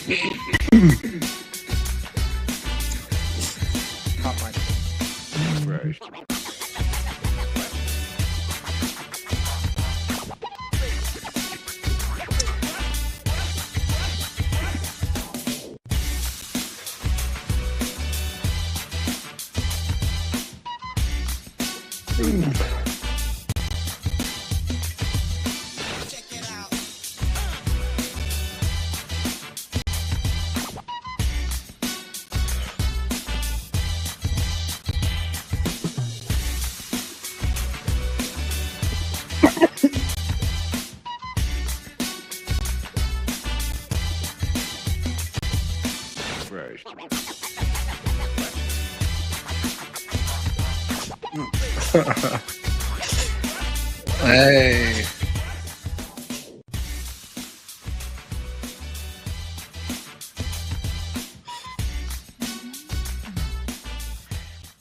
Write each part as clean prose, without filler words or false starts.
Right. Hey.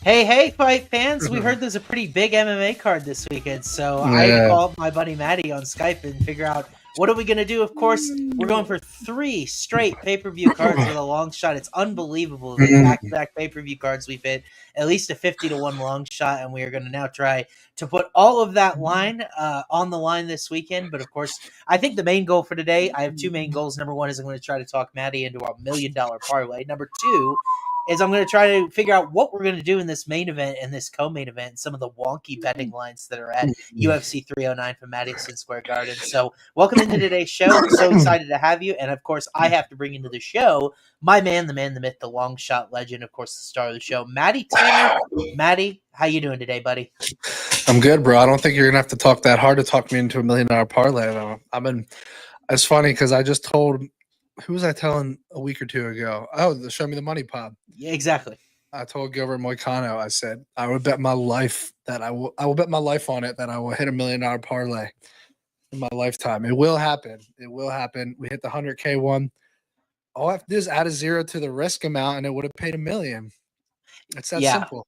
Hey, fight fans! We heard there's a pretty big MMA card this weekend, so I had to call up my buddy Matty on Skype and figure out what are we going to do. Of course, we're going for 3 straight pay-per-view cards with a long shot. It's unbelievable. The back-to-back pay-per-view cards we've hit, at least a 50-1 long shot, and we are going to now try to put all of that line on the line this weekend. But, of course, I think the main goal for today, I have 2 main goals. Number 1 is I'm going to try to talk Matty into our $1 million parlay. Number 2 is I'm going to try to figure out what we're going to do in this main event and this co-main event and some of the wonky betting lines that are at UFC 309 from Madison Square Garden. So welcome into today's show. I'm so excited to have you. And, of course, I have to bring into the show my man, the myth, the long shot legend, of course, the star of the show, Matty Tanner. Matty, how you doing today, buddy? I'm good, bro. I don't think you're going to have to talk that hard to talk me into $1 million parlay, though. It's funny because I just told – who was I telling a week or 2 ago? Oh, the Show Me the Money pod. Yeah, exactly. I told Gilbert Moicano, I said, I would bet my life that I will bet my life on it that I will hit $1 million parlay in my lifetime. It will happen. It will happen. We hit the 100K one. All I have to do is add a 0 to the risk amount, and it would have paid $1 million. It's that simple.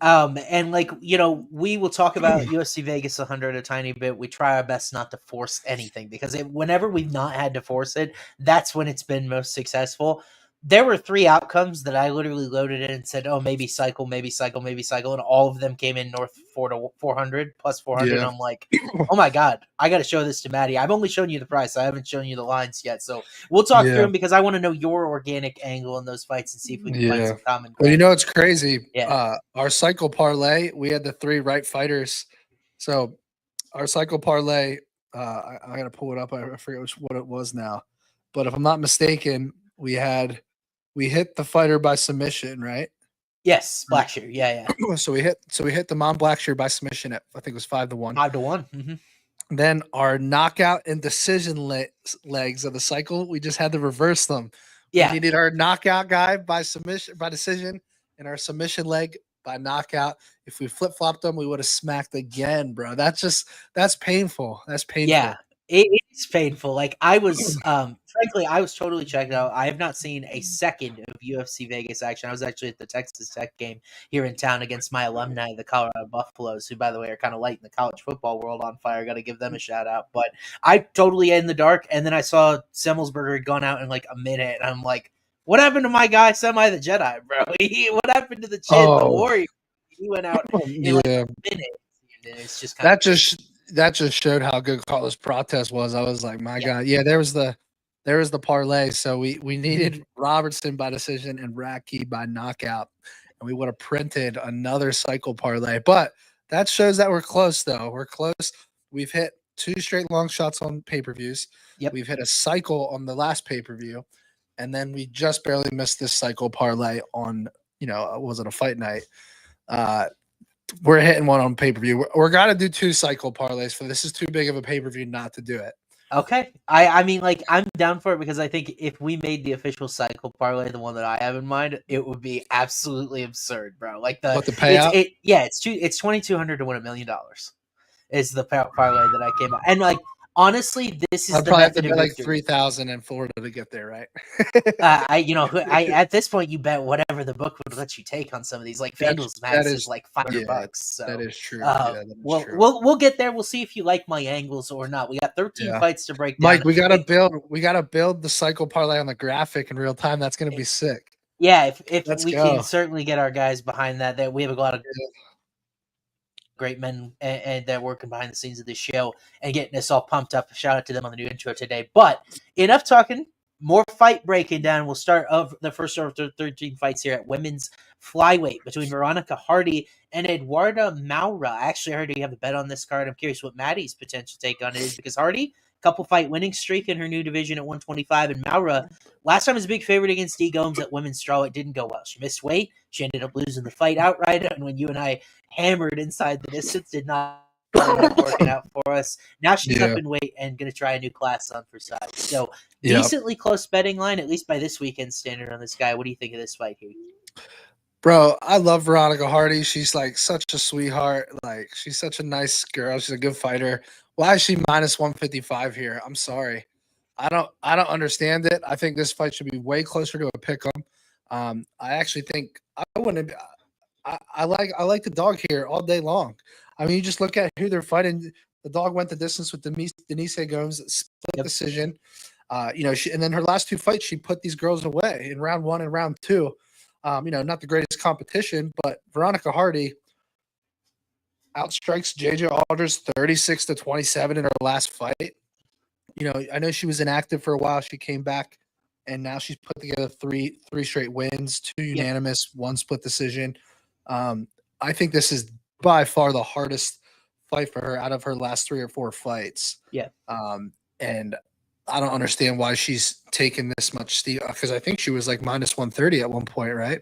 And like, you know, we will talk about UFC Vegas 100 a tiny bit. We try our best not to force anything because whenever we've not had to force it, that's when it's been most successful. There were 3 outcomes that I literally loaded in and said, oh, maybe cycle, maybe cycle, maybe cycle. And all of them came in north 400 plus 400. Yeah. And I'm like, oh my God, I got to show this to Matty. I've only shown you the price. I haven't shown you the lines yet. So we'll talk through them because I want to know your organic angle in those fights and see if we can find some common ground. Well, you know, it's crazy. Yeah. Our cycle parlay, we had the 3 right fighters. So our cycle parlay, I got to pull it up. I forget what it was now. But if I'm not mistaken, we hit the fighter by submission, right? Yes, Blackshear. Yeah. So we hit the Mom Blackshear by submission at I think it was 5-1. 5-1. Mm-hmm. Then our knockout and decision legs of the cycle, we just had to reverse them. Yeah. We needed our knockout guy by decision, and our submission leg by knockout. If we flip-flopped them, we would have smacked again, bro. That's painful. That's painful. Yeah. It's painful. Like I was, frankly, I was totally checked out. I have not seen a second of UFC Vegas action. I was actually at the Texas Tech game here in town against my alumni, the Colorado Buffaloes, who, by the way, are kind of lighting the college football world on fire. Got to give them a shout out. But I totally in the dark, and then I saw Semmelsberger had gone out in like a minute, and I'm like, what happened to my guy, Semi the Jedi, bro? What happened to the Chin, the Warrior? He went out in like a minute. And it's just kind that just showed how good Carlos Prates was. I was like, my God. Yeah, there was the parlay. So we needed Robertson by decision and Radke by knockout. And we would have printed another cycle parlay. But that shows that we're close, though. We're close. We've hit 2 straight long shots on pay-per-views. Yep. We've hit a cycle on the last pay-per-view. And then we just barely missed this cycle parlay on, was it a fight night? We're hitting one on pay-per-view. We're got to do 2 cycle parlays for this. Is too big of a pay-per-view not to do it. Okay. I mean, like, I'm down for it because I think if we made the official cycle parlay, the one that I have in mind, it would be absolutely absurd, bro. Like the payout? It's $2,200 to win $1 million is the parlay that I came up. And like, Honestly, this is I'd the probably have to method bet of like victory. 3,000 in Florida to get there, right? I at this point you bet whatever the book would let you take on some of these. Like FanDuel's max is like $500. So that is true. Yeah, that is true. we'll get there. We'll see if you like my angles or not. We got 13 fights to break down. Mike, we gotta build the cycle parlay on the graphic in real time. That's gonna be sick. Yeah, if we can certainly get our guys behind that. That we have a lot of great men and that working behind the scenes of this show and getting us all pumped up. Shout out to them on the new intro today. But enough talking. More fight breaking down. We'll start of the first of 13 fights here at women's flyweight between Veronica Hardy and Eduarda Moura. I actually heard you have a bet on this card. I'm curious what Maddie's potential take on it is, because Hardy, couple fight winning streak in her new division at 125, and Moura last time was a big favorite against D. Gomes at women's straw. It didn't go well. She missed weight. She ended up losing the fight outright, and when you and I hammered inside the distance, did not end up working out for us. Now she's up in weight and going to try a new class on for size. So decently close betting line, at least by this weekend standard on this guy. What do you think of this fight here? Bro, I love Veronica Hardy. She's like such a sweetheart. Like, she's such a nice girl. She's a good fighter. Why is she minus 155 here? I'm sorry. I don't understand it. I think this fight should be way closer to a pick'em. I actually think I wouldn't. I like the dog here all day long. I mean, you just look at who they're fighting. The dog went the distance with Diniz Gomes, split decision. And then her last two fights, she put these girls away in round 1 and round 2. Not the greatest competition, but Veronica Hardy outstrikes JJ Alders 36-27 in her last fight. I know she was inactive for a while. She came back, and now she's put together three straight wins, 2 unanimous, 1 split decision. I think this is by far the hardest fight for her out of her last 3 or 4 fights. Yeah. And I don't understand why she's taken this much steal, because I think she was like minus 130 at one point, right?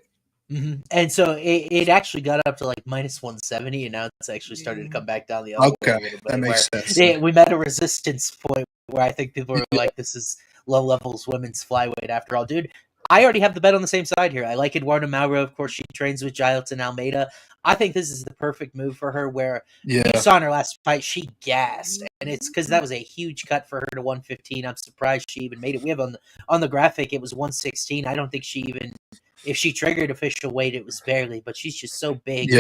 Mm-hmm. And so it actually got up to like minus 170, and now it's actually started to come back down the other way a little bit. That makes sense. We met a resistance point where I think people are like, this is low levels women's flyweight after all. Dude, I already have the bet on the same side here. I like Eduarda Moura. Of course, she trains with Giles and Almeida. I think this is the perfect move for her, where you saw in her last fight, she gassed. And it's because that was a huge cut for her to 115. I'm surprised she even made it. We have on the graphic, it was 116. I don't think she even, if she triggered official weight, it was barely, but she's just so big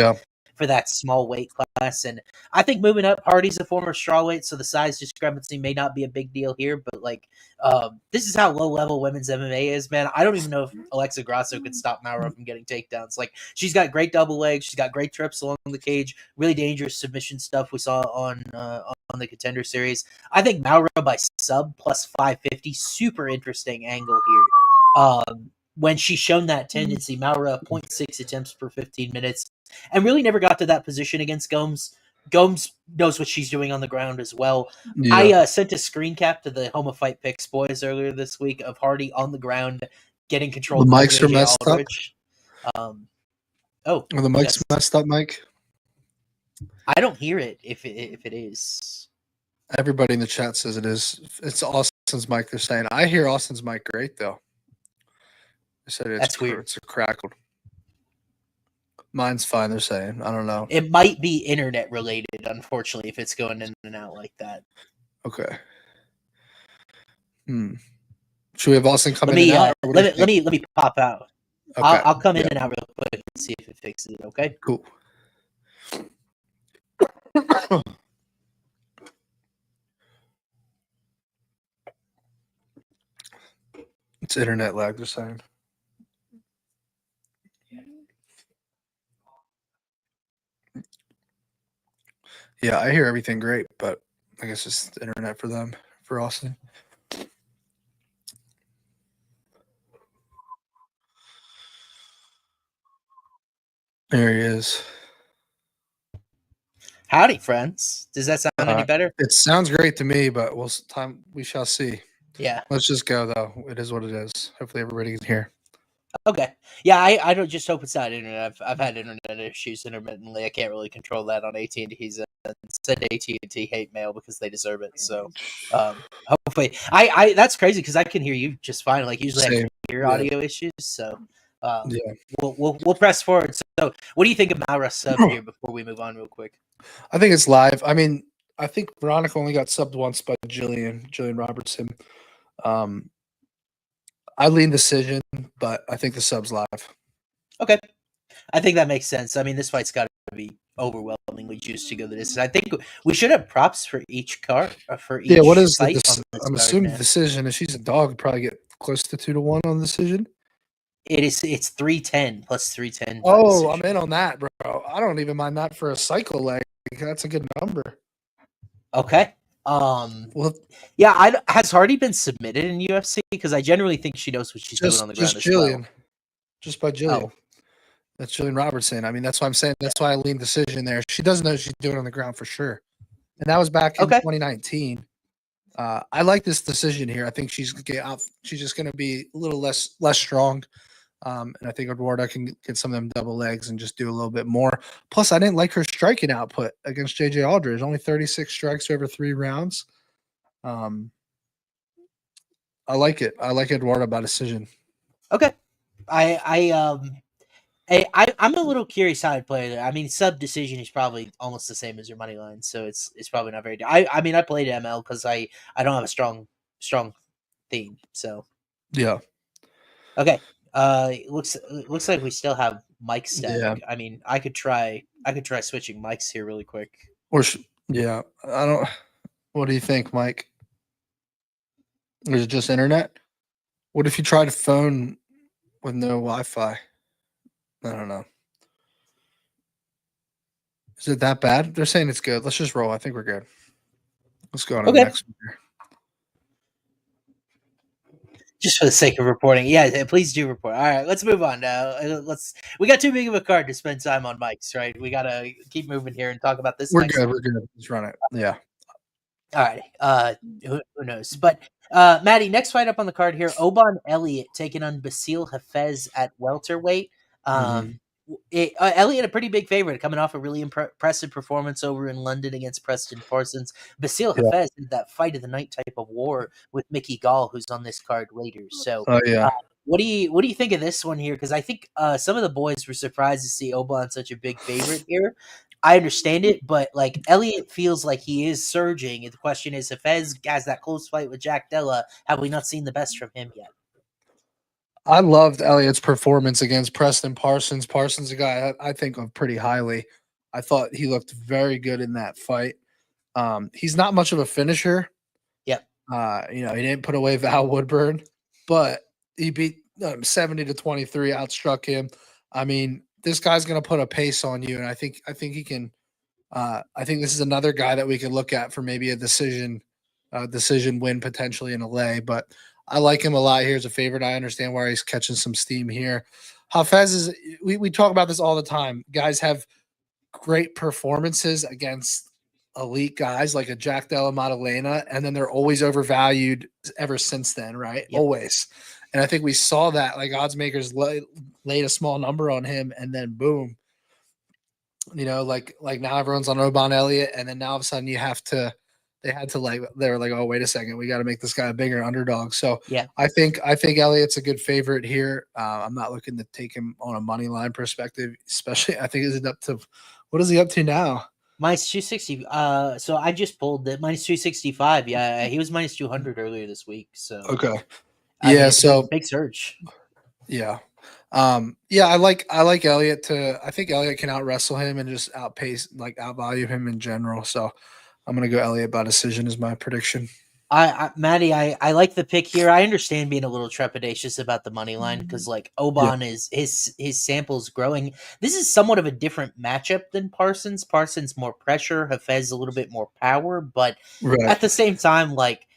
for that small weight class. And I think moving up, Hardy's a former strawweight, so the size discrepancy may not be a big deal here, but this is how low level women's MMA is, man. I don't even know if Alexa Grasso could stop Moura from getting takedowns. Like, she's got great double legs, she's got great trips along the cage, really dangerous submission stuff we saw on the Contender Series. I think Moura by sub plus 550, super interesting angle here. When she's shown that tendency, Moura 0.6 attempts per 15 minutes, and really never got to that position against Gomes. Gomes knows what she's doing on the ground as well. Yeah. I sent a screen cap to the Homa Fight Picks boys earlier this week of Hardy on the ground, getting control. The mics are messed up. Are the mics messed up, Mike? I don't hear it if it is. Everybody in the chat says it is. It's Austin's mic, they're saying. I hear Austin's mic great, though. They said that's weird. It's crackled. Mine's fine, they're saying. I don't know. It might be internet related, unfortunately, if it's going in and out like that. Okay. Should we have Austin come in and out? Let me pop out. Okay. I'll come in and out real quick and see if it fixes it, okay? Cool. It's internet lag, they're saying. Yeah, I hear everything great, but I guess it's the internet for them, for Austin. There he is. Howdy, friends. Does that sound any better? It sounds great to me, but we shall see. Yeah. Let's just go, though. It is what it is. Hopefully everybody can hear. Okay. Yeah, I don't just hope it's not internet. I've had internet issues intermittently. I can't really control that on AT&T's send AT&T hate mail because they deserve it. So hopefully I that's crazy because I can hear you just fine. Like usually I can hear audio issues. So we'll press forward. So what do you think of Moura sub here before we move on real quick? I think it's live. I mean, I think Veronica only got subbed once by Jillian Robertson. I lean decision, but I think the sub's live. Okay. I think that makes sense. I mean, this fight's got to be overwhelmingly juiced to go the distance. I think we should have props for each card, for each what is fight the on this I'm card, assuming man. decision. If she's a dog, probably get close to 2-1 on decision. It's 310 plus 310. Oh, I'm in on that, bro. I don't even mind that for a cycle leg. That's a good number. Okay. Well, yeah. Has Hardy been submitted in UFC? Because I generally think she knows what she's doing on the ground. Just Jillian, just by Jillian. Oh. That's Jillian Robertson. I mean, that's why I'm saying. That's why I lean decision there. She doesn't know she's doing it on the ground for sure, and that was back in 2019. I like this decision here. I think she's just going to be a little less strong. And I think Eduardo can get some of them double legs and just do a little bit more. Plus, I didn't like her striking output against JJ Aldridge. Only 36 strikes over 3 rounds. I like it. I like Eduardo by decision. Okay. I'm a little curious how I'd play it. I mean, sub decision is probably almost the same as your money line, so it's probably not very. I mean, I played ML because I don't have a strong theme. So yeah. Okay. Looks like we still have Mike stack. Yeah. I mean, I could try switching mics here really quick. Or yeah, I don't. What do you think, Mike? Is it just internet? What if you tried a phone with no Wi-Fi? I don't know. Is it that bad? They're saying it's good. Let's just roll. I think we're good. Let's go on to the next one here. Just for the sake of reporting. Yeah, please do report. All right, let's move on now. We got too big of a card to spend time on mics, right? We got to keep moving here and talk about this. We're good. We're good. Let's run it. Yeah. All right. Who knows? But Matty, next fight up on the card here, Oban Elliott taking on Basil Hafez at welterweight. Elliott a pretty big favorite, coming off a really impressive performance over in London against Preston Parsons. Basil Hafez did that fight of the night type of war with Gall, who's on this card later. So, what do you think of this one here? Because I think some of the boys were surprised to see Oban such a big favorite here. I understand it, but like Elliott feels like he is surging. The question is, Hafez has that close fight with Jack Della. Have we not seen the best from him yet? I loved Elliott's performance against Preston Parsons. Parsons, a guy I think of pretty highly. I thought he looked very good in that fight. He's not much of a finisher. Yep. He didn't put away Val Woodburn, but he beat 70-23, outstruck him. I mean, this guy's going to put a pace on you, and I think he can. I think this is another guy that we could look at for maybe a decision win potentially in LA, but I like him a lot here as a favorite. I understand why he's catching some steam here. Hafez is we talk about this all the time. Guys have great performances against elite guys like a Jack Della Maddalena, and then they're always overvalued ever since then, right? Yep. Always. And I think we saw that, like odds makers laid a small number on him, and then boom, like now everyone's on Oban Elliott, and then now all of a sudden they were like, oh, wait a second, we got to make this guy a bigger underdog. So yeah, I think Elliott's a good favorite here. I'm not looking to take him on a money line perspective, especially I think what is he up to now? Minus 260. So I just pulled it minus 265. Yeah, he was minus 200 earlier this week. So okay. So big surge. Yeah. I like Elliott I think Elliott can out wrestle him and just outvalue him in general. So I'm gonna go Elliott by decision is my prediction. Matty, I like the pick here. I understand being a little trepidatious about the money line because like Oban is his sample's growing. This is somewhat of a different matchup than Parsons. Parsons more pressure, Hafez a little bit more power, but at the same time, like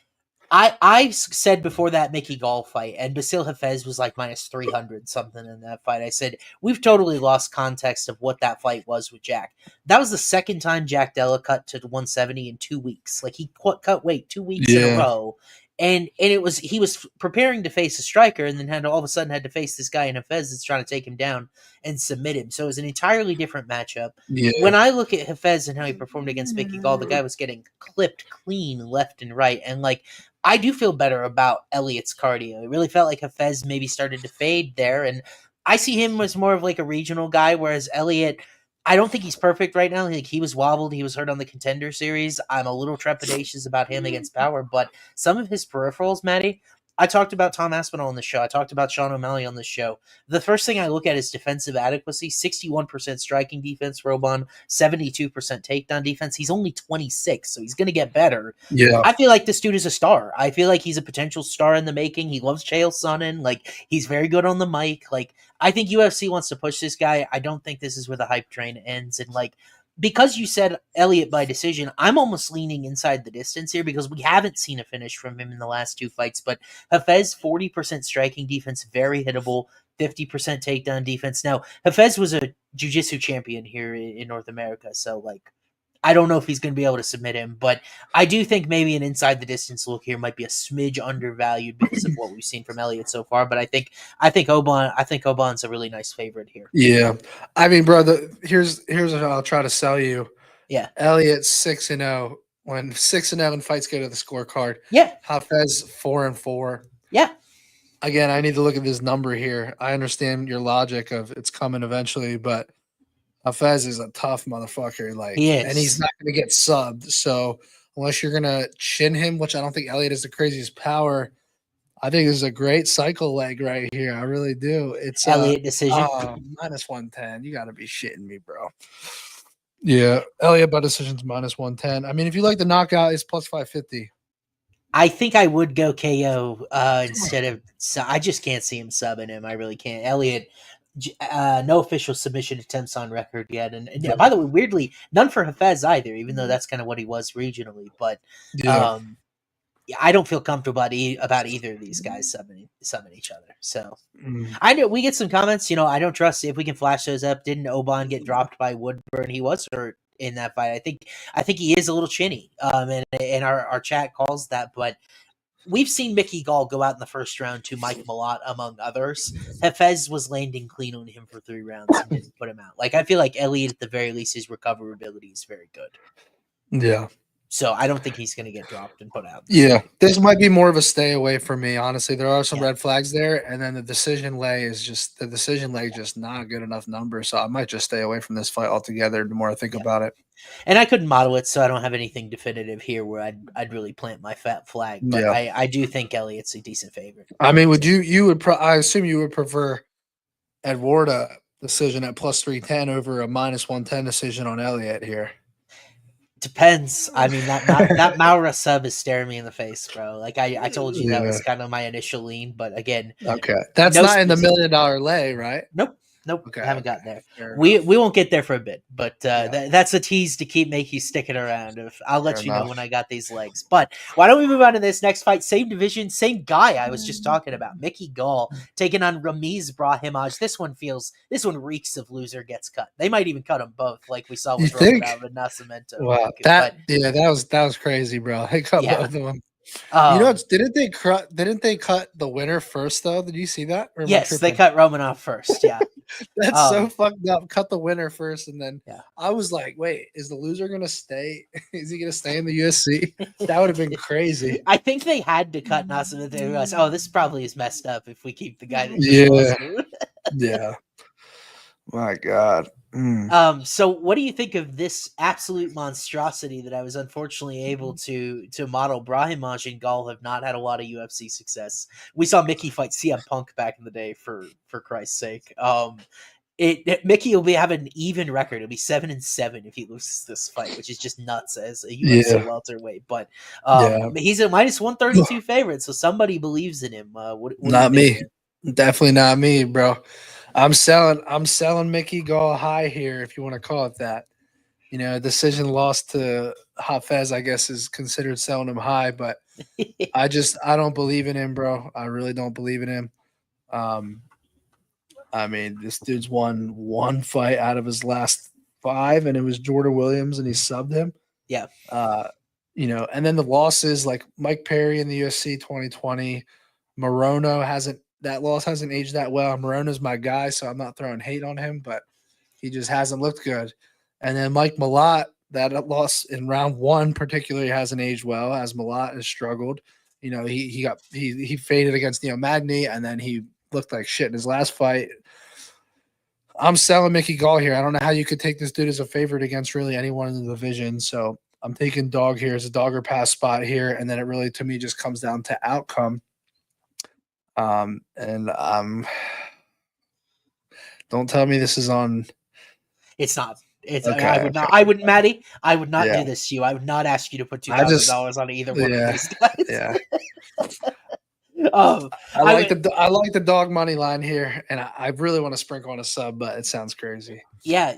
I said before that Gall fight, and Basil Hafez was like minus 300 something in that fight. I said, we've totally lost context of what that fight was with Jack. That was the second time Jack Della cut to 170 in 2 weeks. Like he cut weight 2 weeks in a row. And he was preparing to face a striker, and then all of a sudden had to face this guy in Hafez that's trying to take him down and submit him. So it was an entirely different matchup. Yeah. When I look at Hafez and how he performed against Gall, the guy was getting clipped clean left and right. And like, I do feel better about Elliott's cardio. It really felt like Hafez maybe started to fade there. And I see him as more of like a regional guy, whereas Elliott, I don't think he's perfect right now. Like, he was wobbled. He was hurt on the Contender Series. I'm a little trepidatious about him against Power, but some of his peripherals, Matty. I talked about Tom Aspinall on the show. I talked about Sean O'Malley on the show. The first thing I look at is defensive adequacy. 61% striking defense, Robon. 72% takedown defense. He's only 26, so he's going to get better. Yeah. I feel like this dude is a star. I feel like he's a potential star in the making. He loves Chael Sonnen. Like, he's very good on the mic. Like, I think UFC wants to push this guy. I don't think this is where the hype train ends. And like, because you said Elliott by decision, I'm almost leaning inside the distance here because we haven't seen a finish from him in the last 2 fights. But Hafez, 40% striking defense, very hittable, 50% takedown defense. Now, Hafez was a jiu-jitsu champion here in North America. So like, I don't know if he's going to be able to submit him, but I do think maybe an inside the distance look here might be a smidge undervalued because of what we've seen from Elliott so far. But I think Oban's a really nice favorite here. Yeah, I mean, bro, here's what I'll try to sell you. Yeah, Elliott's 6-0 when 6-0 and fights go to the scorecard. Yeah, Hafez 4-4. Yeah. Again, I need to look at this number here. I understand your logic of it's coming eventually, but Hafez is a tough motherfucker. Like, and he's not going to get subbed. So unless you're going to chin him, which I don't think Elliott is the craziest power, I think this is a great cycle leg right here. I really do. It's Elliott decision. Minus 110. You got to be shitting me, bro. Yeah, Elliott by decision's minus 110. I mean, if you like the knockout, it's plus 550. I think I would go KO instead of. So I just can't see him subbing him. I really can't. Elliott. No official submission attempts on record yet, and by the way, weirdly, none for Hafez either. Even though that's kind of what he was regionally, but I don't feel comfortable about either of these guys subbing each other. So I know we get some comments. You know, I don't trust if we can flash those up. Didn't Oban get dropped by Woodburn? He was hurt in that fight. I think he is a little chinny. And our chat calls that, but. We've seen Mc.Ghee go out in the first round to Mike Malott, among others. Hafez was landing clean on him for 3 rounds and didn't put him out. Like, I feel like Elliott, at the very least, his recoverability is very good. Yeah. So I don't think he's going to get dropped and put out. Yeah. This might be more of a stay away for me, honestly. There are some red flags there, and then the decision leg just not a good enough number. So I might just stay away from this fight altogether the more I think about it. And I couldn't model it, so I don't have anything definitive here where I'd really plant my fat flag. But I do think Elliott's a decent favorite. I mean, I assume you would prefer Eduarda decision at plus 310 over a minus 110 decision on Elliott here. Depends. I mean, that Moura sub is staring me in the face, bro. Like I told you, that was kind of my initial lean, but again, okay, that's not in the $1 million lay, right? Nope. Okay, I haven't gotten there. We won't get there for a bit, but that's a tease to make you sticking around. I'll let you know when I got these legs. But why don't we move on to this next fight? Same division, same guy I was just talking about. Gall taking on Ramiz Brahimaj. This one reeks of loser gets cut. They might even cut them both, like we saw with Romero and Nascimento. Wow, that was crazy, bro. They cut both of them. Didn't they cut the winner first though? Did you see that? Yes, they cut Romanov first. Yeah. That's so fucked up. Cut the winner first, and then I was like, "Wait, is the loser gonna stay? Is he gonna stay in the UFC?" That would have been crazy. I think they had to cut Nassim. They realized, this probably is messed up if we keep the guy that yeah. My God. So what do you think of this absolute monstrosity that I was unfortunately able to model? Brahimaj and Gall have not had a lot of UFC success. We saw Mickey fight CM Punk back in the day, for Christ's sake. Mickey will have an even record. It'll be 7-7 if he loses this fight, which is just nuts as a UFC welterweight. But he's a minus 132 favorite, so somebody believes in him. Not me. Definitely not me, bro. I'm selling Mickey Gall high here, if you want to call it that. You know, decision loss to Hafez, I guess, is considered selling him high, but I don't believe in him, bro. I really don't believe in him. I mean, this dude's won 1 fight out of his last 5, and it was Jordan Williams, and he subbed him. Yeah. And then the losses like Mike Perry in the UFC 2020, Morono that loss hasn't aged that well. Morono's my guy, so I'm not throwing hate on him, but he just hasn't looked good. And then Mike Malott, that loss in round 1 particularly hasn't aged well, as Malott has struggled. You know, he faded against Magny, and then he looked like shit in his last fight. I'm selling Mc.Ghee here. I don't know how you could take this dude as a favorite against really anyone in the division. So I'm taking dog here as a dog or pass spot here, and then it really to me just comes down to outcome. And don't tell me this is on. It's not. It's Okay, I would not. I would, Matty. I would not Yeah. do this to you. I would not ask you to put $2,000 on either one of these guys. Yeah. I like the dog money line here, and I really want to sprinkle on a sub, but it sounds crazy. Yeah,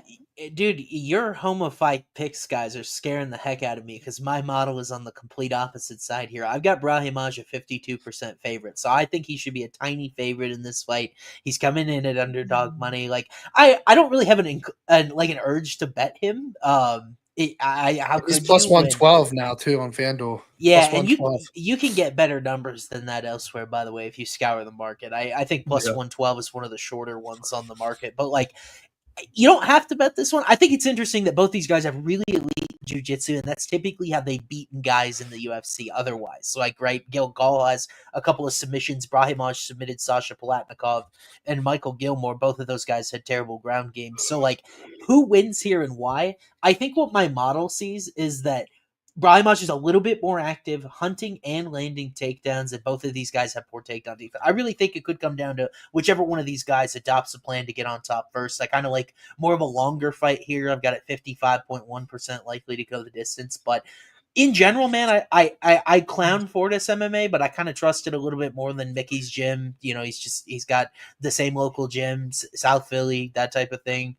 dude, your homo-fight picks guys are scaring the heck out of me because my model is on the complete opposite side here. I've got Brahimaj at 52% favorite, so I think he should be a tiny favorite in this fight. He's coming in at underdog money. Like I don't really have an urge to bet him. He's plus 112 now too on FanDuel. Yeah, and you can get better numbers than that elsewhere. By the way, if you scour the market, I think plus 112 is one of the shorter ones on the market. But like, you don't have to bet this one. I think it's interesting that both these guys have really elite jiu-jitsu, and that's typically how they've beaten guys in the UFC otherwise. So like, right, Gall has a couple of submissions. Brahimaj submitted Sasha Palatnikov and Michael Gilmore. Both of those guys had terrible ground games. So like, who wins here and why? I think what my model sees is that Brahimaj is a little bit more active, hunting and landing takedowns, and both of these guys have poor takedown defense. I really think it could come down to whichever one of these guys adopts a plan to get on top first. I kind of like more of a longer fight here. I've got it 55.1% likely to go the distance, but in general, man, I clown Fortis MMA, but I kind of trust it a little bit more than Mickey's gym. You know, he's got the same local gyms, South Philly, that type of thing.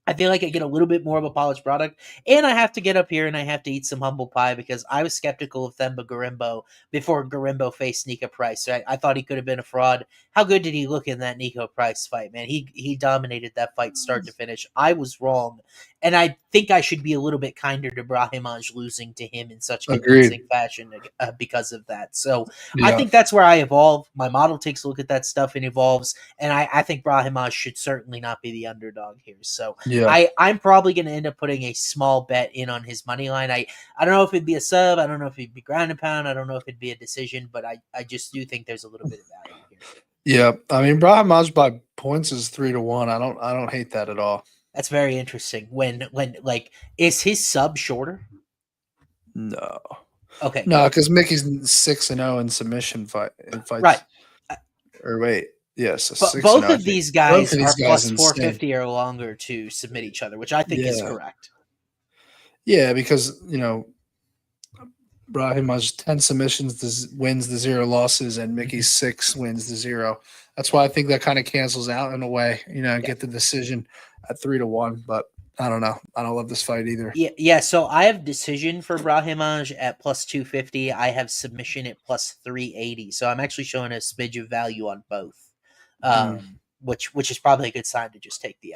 I feel like I get a little bit more of a polished product, and I have to get up here and I have to eat some humble pie because I was skeptical of Themba Gorimbo before Gorimbo faced Nico Price. So I thought he could have been a fraud. How good did he look in that Nico Price fight, man? He dominated that fight start to finish. I was wrong, and I think I should be a little bit kinder to Brahimaj losing to him in such convincing fashion because of that. So I think that's where I evolve. My model takes a look at that stuff and evolves, and I think Brahimaj should certainly not be the underdog here. So I'm probably going to end up putting a small bet in on his money line. I don't know if it'd be a sub. I don't know if it'd be ground and pound. I don't know if it'd be a decision, but I just do think there's a little bit of value here. Yeah, I mean Brahimaj by points is 3-1. I don't hate that at all. That's very interesting. When like, is his sub shorter? No. Okay. No, because Mickey's 6-0 in submission fights. Right. Or wait. Yes, both of these guys are plus 450 or longer to submit each other, which I think is correct. Yeah, because Brahimaj 10 submissions wins the 0 losses, and Mickey's 6 wins the 0. That's why I think that kind of cancels out in a way. Get the decision at 3-1, but I don't know. I don't love this fight either. Yeah. So I have decision for Brahimaj at plus 250. I have submission at plus 380. So I'm actually showing a smidge of value on both. Which is probably a good sign to just take the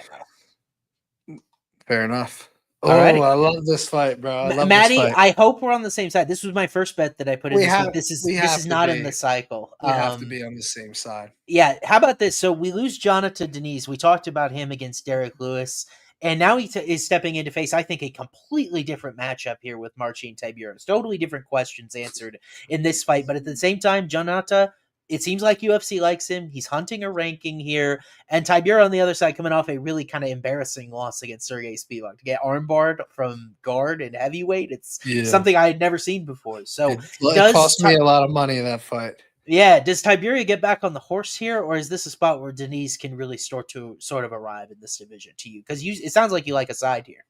ML. Fair enough. Alrighty. I love this fight, bro. I love Matty, this fight. I hope we're on the same side. This was my first bet that I put in this week. This is not in the cycle. We have to be on the same side. Yeah. How about this? So we lose Jonathan Diniz. We talked about him against Derek Lewis. And now he is stepping in to face, I think, a completely different matchup here with Martin Tybura. It's totally different questions answered in this fight. But at the same time, Jonathan, it seems like UFC likes him. He's hunting a ranking here. And Tybura on the other side coming off a really kind of embarrassing loss against Sergey Spivak. To get armbarred from guard and heavyweight, it's something I had never seen before. So it cost me a lot of money in that fight. Yeah, does Tybura get back on the horse here, or is this a spot where Diniz can really start to sort of arrive in this division to you? Because it sounds like you like a side here.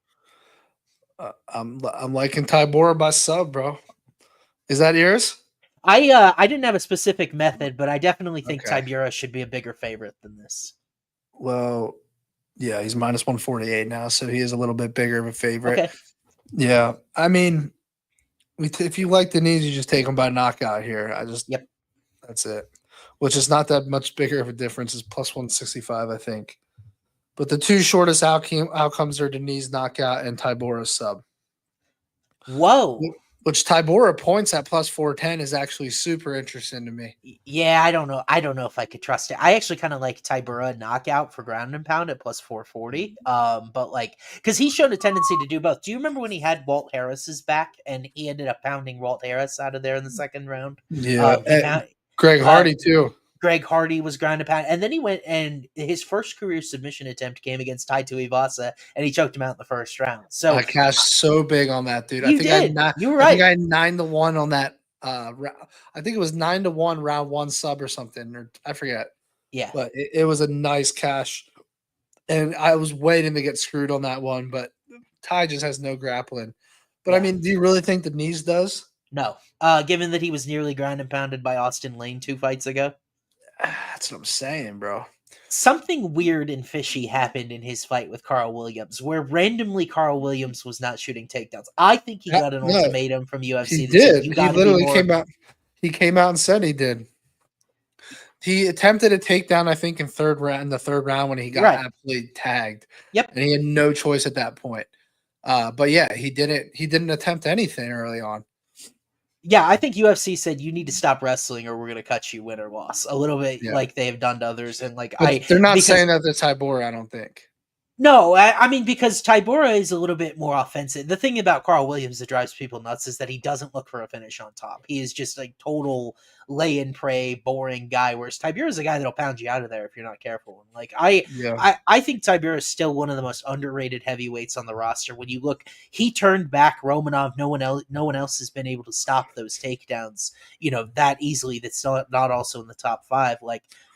I'm liking Tybura by sub, bro. Is that yours? I didn't have a specific method, but I definitely think Tybura should be a bigger favorite than this. Well, yeah, he's minus 148 now, so he is a little bit bigger of a favorite. Okay. Yeah, I mean, if you like Diniz, you just take him by knockout here. Yep. That's it. Which is not that much bigger of a difference. It's plus 165, I think. But the two shortest outcomes are Diniz knockout and Tybura sub. Whoa. Which Tybura points at plus 410 is actually super interesting to me. Yeah, I don't know. I don't know if I could trust it. I actually kind of like Tybura knockout for ground and pound at plus 440. But like, because he's shown a tendency to do both. Do you remember when he had Walt Harris's back and he ended up pounding Walt Harris out of there in the second round? Yeah. Greg Hardy too. Greg Hardy was ground and pound, and then he went and his first career submission attempt came against Tai Tuivasa, and he choked him out in the first round. So I cashed so big on that, dude. You did. You were right. I think I had 9-1 on that. I think it was 9-1 round one sub or something, or I forget. Yeah, but it was a nice cash, and I was waiting to get screwed on that one, but Ty just has no grappling. But I mean, do you really think Diniz does? No. Given that he was nearly ground and pounded by Austin Lane 2 fights ago. That's what I'm saying, bro. Something weird and fishy happened in his fight with Carl Williams, where randomly Carl Williams was not shooting takedowns. I think he got an ultimatum from UFC. He did. He literally came out. He came out and said he did. He attempted a takedown, I think, in the third round when he got absolutely tagged. Yep. And he had no choice at that point. But yeah, he didn't attempt anything early on. Yeah, I think UFC said you need to stop wrestling or we're going to cut you win or loss. A little bit like they have done to others. And they're not saying that to Tybura, I don't think. No, I mean, because Tybura is a little bit more offensive. The thing about Carl Williams that drives people nuts is that he doesn't look for a finish on top. He is just a total lay and pray, boring guy, whereas Tybura is a guy that'll pound you out of there if you're not careful. And I think Tybura is still one of the most underrated heavyweights on the roster. When you look, he turned back Romanov. No one else has been able to stop those takedowns, that easily. That's not also in the top 5.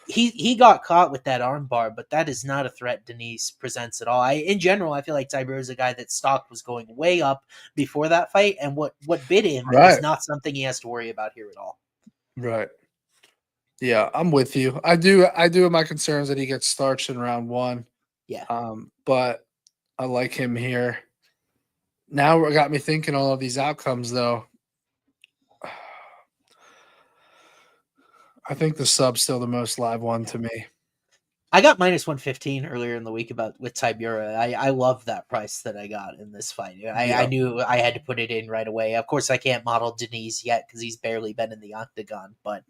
He got caught with that armbar, but that is not a threat Diniz presents at all. In general, I feel like Tybura is a guy that stock was going way up before that fight, and what bit him is not something he has to worry about here at all. Right. Yeah, I'm with you. I do have my concerns that he gets starched in round 1. Yeah. But I like him here. Now it got me thinking all of these outcomes, though. I think the sub's still the most live one to me. I got -115 earlier in the week with Tybura. I love that price that I got in this fight. I knew I had to put it in right away. Of course, I can't model Diniz yet because he's barely been in the octagon. But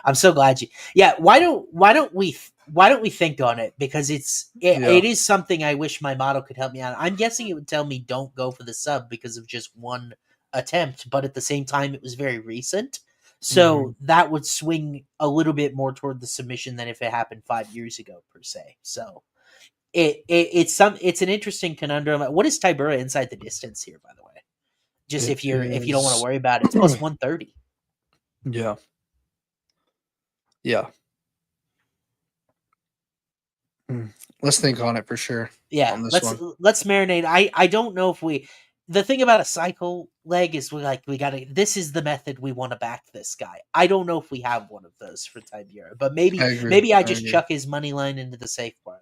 I'm so glad you. Yeah, why don't we think on it? Because it is something I wish my model could help me out. I'm guessing it would tell me don't go for the sub because of just one attempt, but at the same time, it was very recent. So that would swing a little bit more toward the submission than if it happened 5 years ago, per se. So it's an interesting conundrum. What is Tybura inside the distance here, by the way? Just if you don't want to worry about it, it's plus 130. Yeah. Yeah. Let's think on it for sure. Yeah, let's marinate. I don't know if we. The thing about a cycle leg is this is the method we want to back this guy. I don't know if we have one of those for Tybura, but maybe I just chuck his money line into the safe parlay.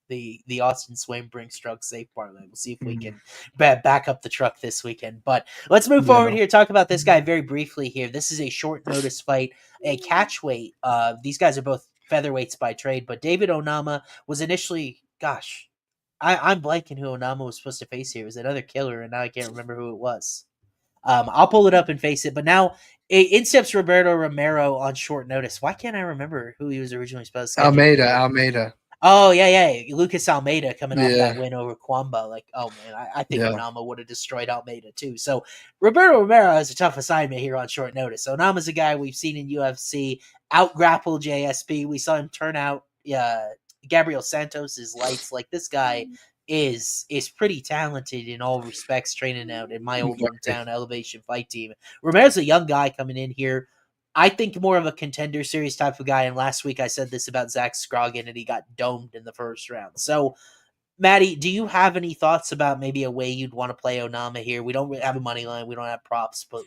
The Austin Swaim Brinks truck safe parlay. We'll see if we can back up the truck this weekend. But let's move forward here. Talk about this guy very briefly here. This is a short notice fight, a catch weight. These guys are both featherweights by trade, but David Onama was initially, I'm blanking who Onama was supposed to face here. It was another killer, and now I can't remember who it was. I'll pull it up and face it. But now, in steps Roberto Romero on short notice. Why can't I remember who he was originally supposed to? Almeida. Oh, yeah. Lucas Almeida coming off that win over Kwamba. I think Onama would have destroyed Almeida, too. So, Roberto Romero has a tough assignment here on short notice. Onama's a guy we've seen in UFC out-grapple JSP. We saw him turn out Gabriel Santos' lights. This guy is pretty talented in all respects, training out in my old hometown Elevation Fight Team. Romero's a young guy coming in here. I think more of a contender series type of guy. And last week I said this about Zach Scroggin, and he got domed in the first round. So, Matty, do you have any thoughts about maybe a way you'd want to play Onama here? We don't really have a money line. We don't have props, but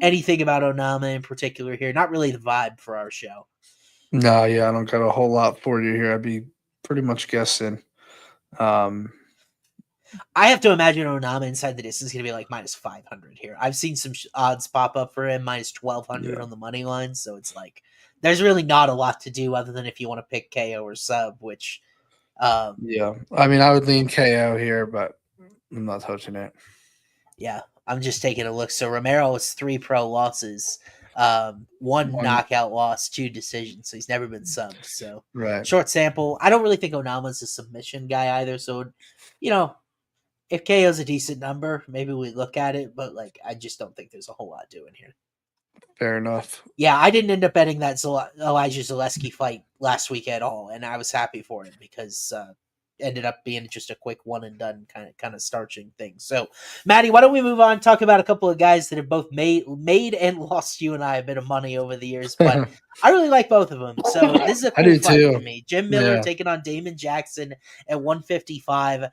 anything about Onama in particular here? Not really the vibe for our show. No, I don't got a whole lot for you here. I'd be pretty much guessing. I have to imagine Onama inside the distance is going to be -500 here. I've seen some odds pop up for him, -1200 on the money line. So it's there's really not a lot to do other than if you want to pick KO or sub, which. I mean, I would lean KO here, but I'm not touching it. Yeah, I'm just taking a look. So Romero has 3 pro losses. One knockout loss, 2 decisions, so he's never been subbed. So short sample. I don't really think Onama's a submission guy either. So, if KO's a decent number, maybe we look at it. But I just don't think there's a whole lot doing here. Fair enough. Yeah, I didn't end up betting that Elijah Zaleski fight last week at all, and I was happy for it because ended up being just a quick one and done kind of starching thing. So, Matty, why don't we move on and talk about a couple of guys that have both made and lost you and I a bit of money over the years, but I really like both of them. So this is a cool fight to me. Jim Miller taking on Damon Jackson at 155.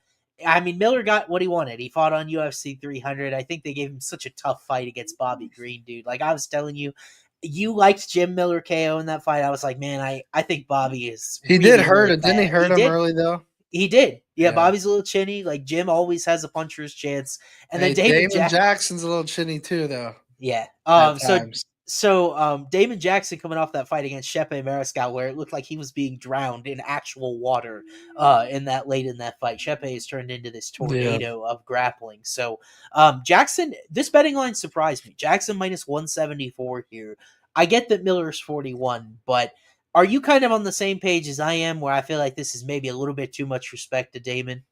I mean, Miller got what he wanted. He fought on UFC 300. I think they gave him such a tough fight against Bobby Green, dude. Like I was telling you, you liked Jim Miller KO in that fight. I was like, man, I think Bobby is. He really, did hurt him. Didn't he hurt him early though? He did. Yeah, Bobby's a little chinny. Like Jim always has a puncher's chance, and then Damon Jackson's a little chinny too, though. Yeah. So Damon Jackson coming off that fight against Chepe Mariscal, where it looked like he was being drowned in actual water. In that fight, Chepe has turned into this tornado of grappling. So Jackson, this betting line surprised me. Jackson minus 174 here. I get that Miller's 41, but are you kind of on the same page as I am, where I feel like this is maybe a little bit too much respect to Damon?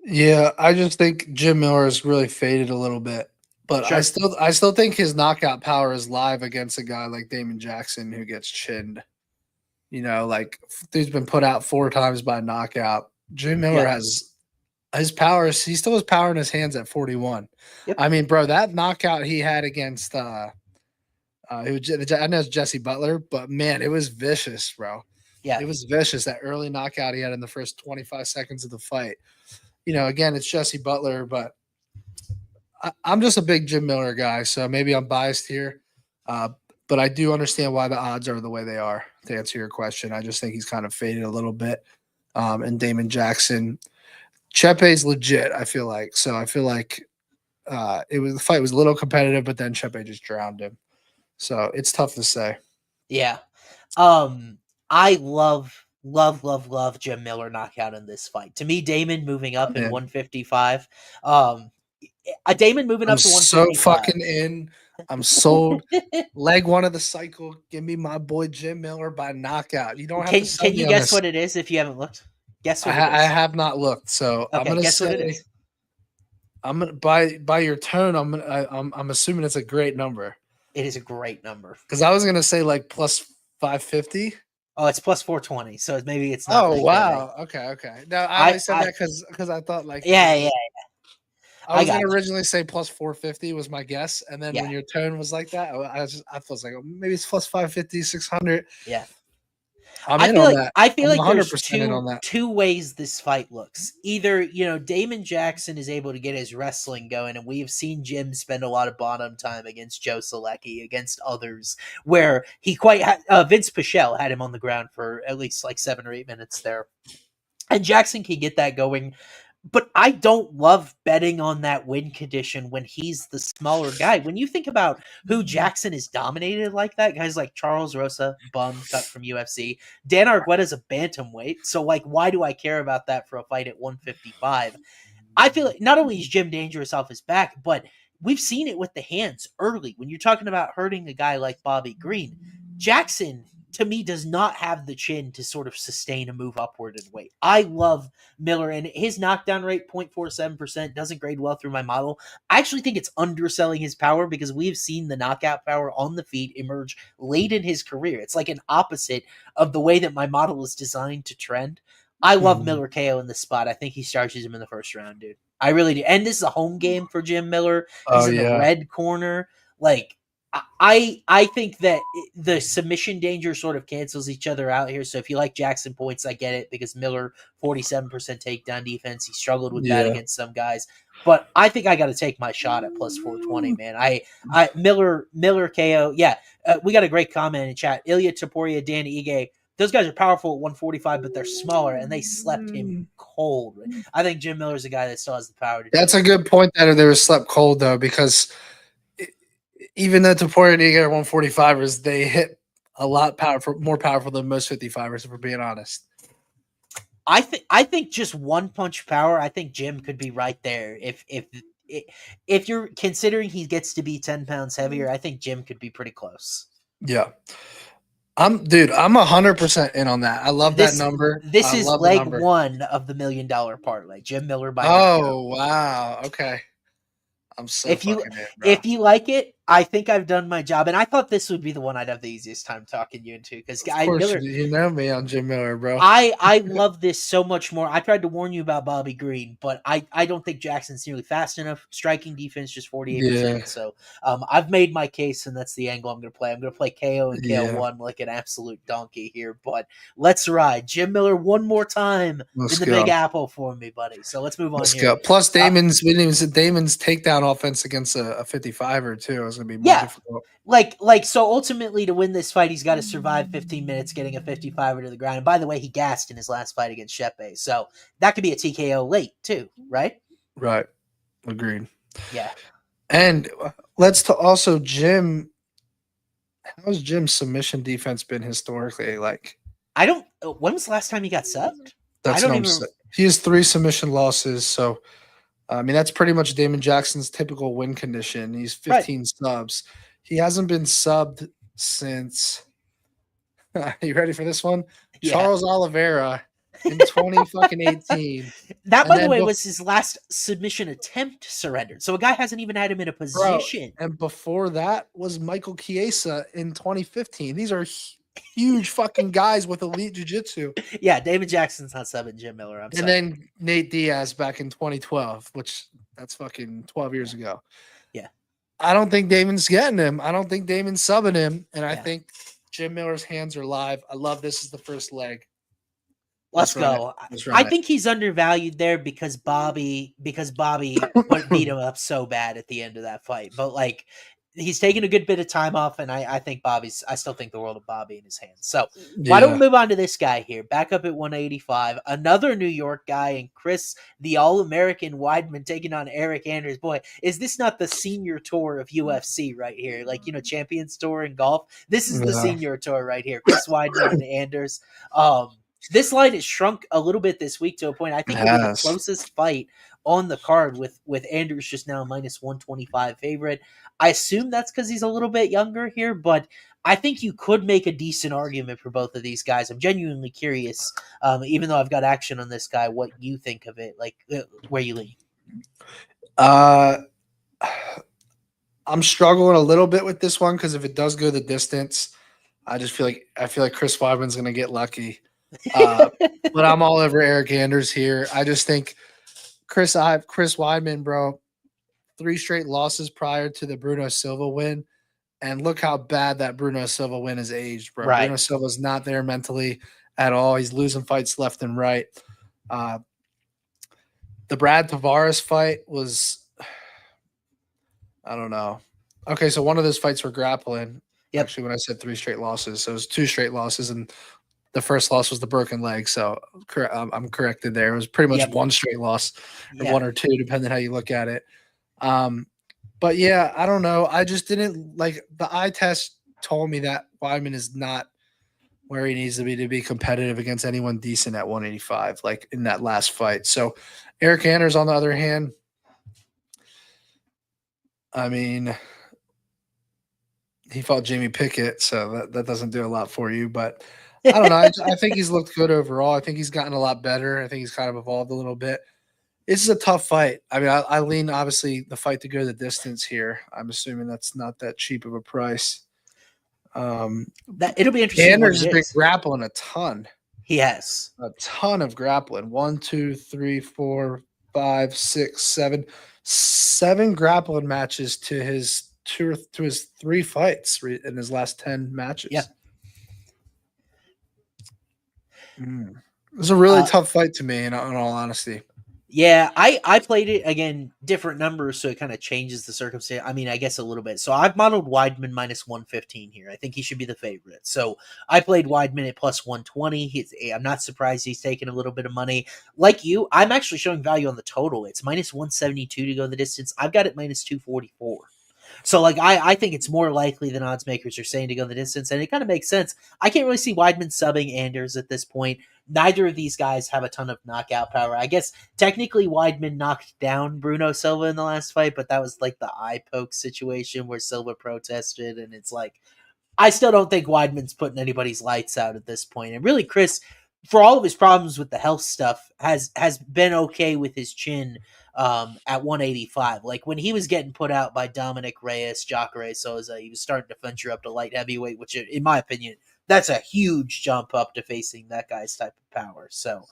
Yeah, I just think Jim Miller has really faded a little bit. But sure. I still think his knockout power is live against a guy like Damon Jackson who gets chinned. You know, like he's been put out 4 times by knockout. Jim Miller has his power. He still has power in his hands at 41. Yep. I mean, bro, that knockout he had against I know it's Jesse Butler, but man, it was vicious, bro. Yeah, it was vicious. That early knockout he had in the first 25 seconds of the fight. You know, again, it's Jesse Butler, but I'm just a big Jim Miller guy, so maybe I'm biased here. But I do understand why the odds are the way they are, to answer your question. I just think he's kind of faded a little bit. And Damon Jackson, Chepe's legit, I feel like. So I feel like the fight was a little competitive, but then Chepe just drowned him. So it's tough to say. Yeah. I love Jim Miller knockout in this fight. To me, Damon moving up in 155. Damon moving up to 155. So fucking in. I'm sold. Leg 1 of the cycle. Give me my boy Jim Miller by knockout. You don't have to. Can you guess what it is if you haven't looked? Guess what it is. I have not looked, so okay, I'm gonna guess what it is. I'm gonna by your tone. I'm assuming it's a great number. It is a great number. Because I was gonna say like plus 550. Oh, it's plus 420. So maybe it's not. Oh wow. Good. Okay. No, I said that because I thought like yeah. I was gonna originally say plus 450 was my guess, and then when your tone was like that, I was like, oh, maybe it's plus 550, 600. Yeah. I feel like there's two ways this fight looks. Either, Damon Jackson is able to get his wrestling going, and we've seen Jim spend a lot of bottom time against Joe Selecki, against others, where he Vince Pichel had him on the ground for at least like 7 or 8 minutes there. And Jackson can get that going. But I don't love betting on that win condition when he's the smaller guy. When you think about who Jackson is dominated like that, guys like Charles Rosa, bum, cut from UFC. Dan Argueta's a bantamweight. So, why do I care about that for a fight at 155? I feel like not only is Jim dangerous off his back, but we've seen it with the hands early. When you're talking about hurting a guy like Bobby Green, Jackson, to me, does not have the chin to sort of sustain a move upward in weight. I love Miller, and his knockdown rate, 0.47%, doesn't grade well through my model. I actually think it's underselling his power because we've seen the knockout power on the feet emerge late in his career. It's like an opposite of the way that my model is designed to trend. I love Miller KO in this spot. I think he starches him in the first round, dude. I really do. And this is a home game for Jim Miller. He's in the red corner. I think that the submission danger sort of cancels each other out here. So if you like Jackson points, I get it because Miller, 47% takedown defense. He struggled with that against some guys. But I think I got to take my shot at plus 420, man. Miller KO. Yeah, we got a great comment in chat. Elliott, Topuria, Dan Ige. Those guys are powerful at 145, but they're smaller, and they slept him cold. I think Jim Miller's a guy that still has the power to do That's a good point that they were slept cold, though, because even though Topuria and Ige are 145ers, they hit a lot more powerful than most 55ers, if we're being honest. I think just one punch power, I think Jim could be right there. If you're considering he gets to be 10 pounds heavier, I think Jim could be pretty close. Yeah. I'm 100% in on that. I love that number. This is leg 1 of the $1 million parlay. Jim Miller by wow. Okay. I'm so if you like it, I think I've done my job, and I thought this would be the one I'd have the easiest time talking you into because you know me on Jim Miller, bro. I love this so much more. I tried to warn you about Bobby Green, but I don't think Jackson's nearly fast enough. Striking defense just 48%. Yeah. So I've made my case, and that's the angle I'm going to play. I'm going to play KO and KO1 like an absolute donkey here. But let's ride Jim Miller one more time in the Big Apple for me, buddy. So let's move on. Let's go. Plus Damon's Damon's takedown offense against a 55er too. It's going to be more difficult. Like so ultimately to win this fight, he's got to survive 15 minutes getting a 55er to the ground. And by the way, he gassed in his last fight against Shepe. So that could be a TKO late too, right? Right. Agreed. Yeah. And let's also Jim. How's Jim's submission defense been historically? Like, I don't. When was the last time he got subbed? That's what I'm saying. He has 3 submission losses, so I mean that's pretty much Damon Jackson's typical win condition. He's 15 subs. He hasn't been subbed since. You ready for this one? Yeah. Charles Oliveira in 2018. That, by the way, was his last submission attempt surrendered. So a guy hasn't even had him in a position. Bro, and before that was Michael Chiesa in 2015. These are huge fucking guys with elite jiu-jitsu. Yeah, David Jackson's not subbing Jim Miller. I'm sorry. And then Nate Diaz back in 2012, which that's fucking 12 years ago. Yeah. I don't think Damon's getting him. I don't think Damon's subbing him. And I think Jim Miller's hands are live. I love this as the first leg. Let's go. I think he's undervalued there because Bobby beat him up so bad at the end of that fight. But like he's taking a good bit of time off, and I still think the world of Bobby in his hands. So why don't we move on to this guy here? Back up at 185, another New York guy, and Chris, the All-American Weidman, taking on Eric Anders. Boy, is this not the senior tour of UFC right here? Like, Champions Tour in golf. This is the senior tour right here. Chris Weidman and Anders. This line has shrunk a little bit this week to a point I think it'll be the closest fight on the card with Anders just now minus 125 favorite. I assume that's because he's a little bit younger here, but I think you could make a decent argument for both of these guys. I'm genuinely curious, even though I've got action on this guy, what you think of it, like where you lean. I'm struggling a little bit with this one because if it does go the distance, I feel like Chris Weidman's going to get lucky. But I'm all over Eric Anders here. I just think Chris Weidman, bro, 3 straight losses prior to the Bruno Silva win. And look how bad that Bruno Silva win has aged, bro. Right. Bruno Silva's not there mentally at all. He's losing fights left and right. The Brad Tavares fight was, I don't know. Okay, so one of those fights were grappling. Yep. Actually, when I said 3 straight losses, so it was 2 straight losses, and the first loss was the broken leg, so I'm corrected there. It was pretty much 1 straight loss, or 1 or 2, depending how you look at it. But yeah, I don't know. I just didn't like the eye test told me that Weidman is not where he needs to be competitive against anyone decent at 185, like in that last fight. So Eric Anders, on the other hand, I mean, he fought Jamie Pickett, so that doesn't do a lot for you, but I don't know. I think he's looked good overall. I think he's gotten a lot better. I think he's kind of evolved a little bit. This is a tough fight. I mean, I lean, obviously, the fight to go the distance here. I'm assuming that's not that cheap of a price. It'll be interesting. Anders has been grappling a ton. He has. A ton of grappling. 1, 2, 3, 4, 5, 6, 7. 7 grappling matches to his 3 fights in his last 10 matches. Yeah. It was a really tough fight to me, in all honesty. Yeah, I played it, again, different numbers, so it kind of changes the circumstance. I mean, I guess a little bit. So I've modeled Weidman minus 115 here. I think he should be the favorite. So I played Weidman at plus 120. I'm not surprised he's taking a little bit of money. Like you, I'm actually showing value on the total. It's minus 172 to go the distance. I've got it minus 244. So, like, I think it's more likely than odds makers are saying to go the distance, and it kind of makes sense. I can't really see Weidman subbing Anders at this point. Neither of these guys have a ton of knockout power. I guess technically Weidman knocked down Bruno Silva in the last fight, but that was like the eye poke situation where Silva protested, and it's like, I still don't think Weidman's putting anybody's lights out at this point. And really, Chris, for all of his problems with the health stuff, has been okay with his chin at 185. Like when he was getting put out by Dominic Reyes, Jacare Souza, he was starting to venture up to light heavyweight, which in my opinion, that's a huge jump up to facing that guy's type of power. So,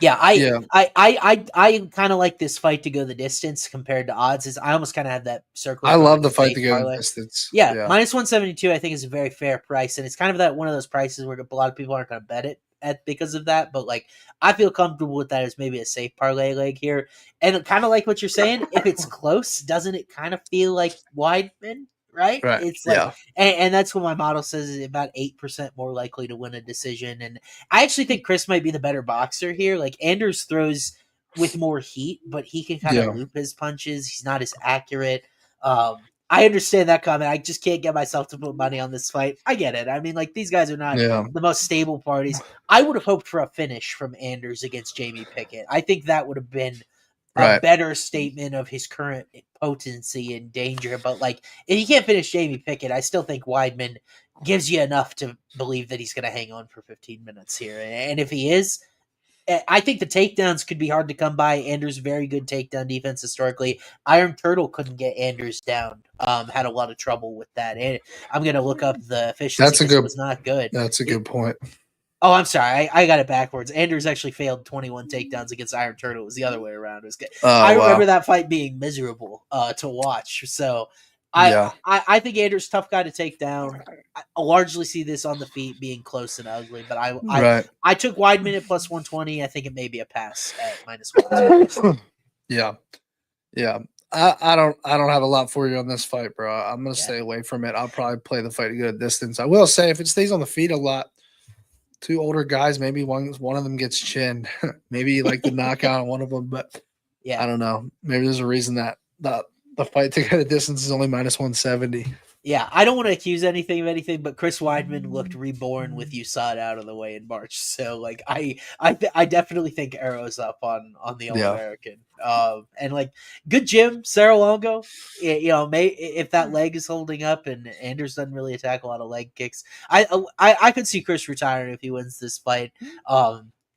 yeah, I kind of like this fight to go the distance compared to odds. Is I almost kind of have that circle. I love the fight to go the distance. Yeah, minus 172 I think is a very fair price, and it's kind of that one of those prices where a lot of people aren't going to bet it at because of that. But like, I feel comfortable with that as maybe a safe parlay leg here, and kind of like what you're saying. If it's close, doesn't it kind of feel like Weidman? Right? It's like, and that's what my model says is about 8% more likely to win a decision. And I actually think Chris might be the better boxer here. Like Anders throws with more heat, but he can kind of loop his punches. He's not as accurate. I understand that comment. I just can't get myself to put money on this fight. I get it. I mean, like these guys are not the most stable parties. I would have hoped for a finish from Anders against Jamie Pickett. I think that would have been a better statement of his current potency and danger. But like, if he can't finish Jamie Pickett, I still think Weidman gives you enough to believe that he's going to hang on for 15 minutes here. And if he is, I think the takedowns could be hard to come by. Anders very good takedown defense historically. Iron Turtle couldn't get Anders down. Had a lot of trouble with that. And I'm going to look up the efficiency. It was not good. That's a good point. Oh, I'm sorry. I got it backwards. Anders actually failed 21 takedowns against Iron Turtle. It was the other way around. It was good. I remember that fight being miserable to watch. So I think Anders' tough guy to take down. I largely see this on the feet being close and ugly, but I took Weidman at plus 120. I think it may be a pass at minus 120. Yeah. I don't have a lot for you on this fight, bro. I'm gonna stay away from it. I'll probably play the fight to go a distance. I will say if it stays on the feet a lot. Two older guys, maybe one of them gets chinned. Maybe like the knockout on one of them, but I don't know. Maybe there's a reason that the fight to go the distance is only minus 170. Yeah, I don't want to accuse anything of anything, but Chris Weidman looked reborn with USADA out of the way in March. So, like, I definitely think arrows up on the All-American. And like, good gym, Sarah Longo. You know, if that leg is holding up, and Anders doesn't really attack a lot of leg kicks, I could see Chris retiring if he wins this fight.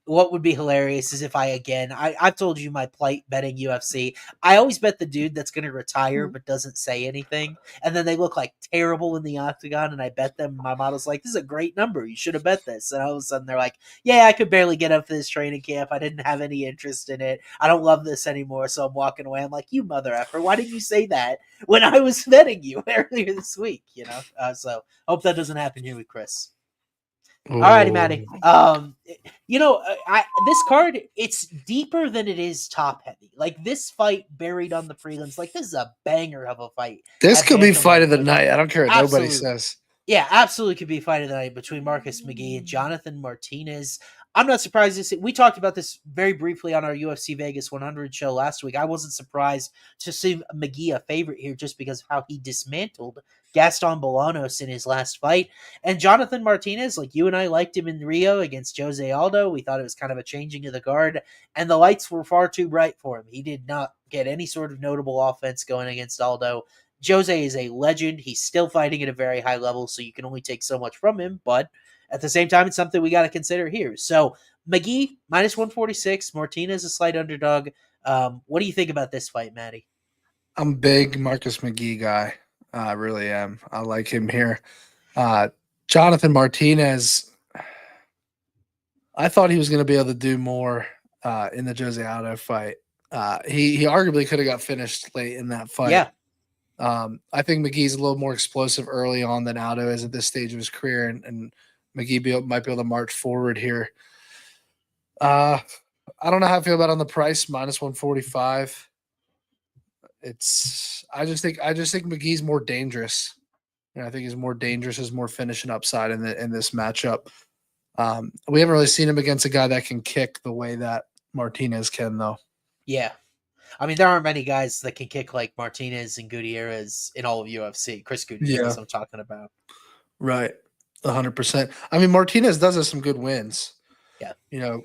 What would be hilarious is if I've told you my plight betting UFC. I always bet the dude that's going to retire but doesn't say anything. And then they look like terrible in the octagon and I bet them. My model's like, this is a great number. You should have bet this. And all of a sudden they're like, yeah, I could barely get up for this training camp. I didn't have any interest in it. I don't love this anymore. So I'm walking away. I'm like, you mother effer. Why didn't you say that when I was betting you earlier this week? You know? So hope that doesn't happen here with Chris. All righty, Matty. This card, it's deeper than it is top heavy. Like this fight buried on the prelims, like this is a banger of a fight. This could be fight of the night. I don't care what nobody says. Yeah, absolutely could be fight of the night between Mc.Ghee and Jonathan Martinez. I'm not surprised to see. We talked about this very briefly on our UFC Vegas 100 show last week. I wasn't surprised to see Mc.Ghee a favorite here just because of how he dismantled Gaston Bolanos in his last fight. And Jonathan Martinez, like you and I liked him in Rio against Jose Aldo. We thought it was kind of a changing of the guard, and the lights were far too bright for him. He did not get any sort of notable offense going against Aldo. Jose is a legend. He's still fighting at a very high level, so you can only take so much from him, but at the same time, it's something we got to consider here. So, Mc.Ghee, minus 146. Martinez, a slight underdog. What do you think about this fight, Matty? I'm a big Mc.Ghee guy. I really am. I like him here. Jonathan Martinez, I thought he was going to be able to do more in the Jose Aldo fight. He arguably could have got finished late in that fight. Yeah. I think Mc.Ghee's a little more explosive early on than Aldo is at this stage of his career, and Mc.Ghee might be able to march forward here. I don't know how I feel about on the price, minus 145. I just think Mc.Ghee's more dangerous. And I think he's more dangerous, has more finishing upside in this matchup. We haven't really seen him against a guy that can kick the way that Martinez can, though. Yeah. I mean, there aren't many guys that can kick like Martinez and Gutierrez in all of UFC. Chris Gutierrez, I'm talking about. Right. 100%. I mean, Martinez does have some good wins. Yeah. You know,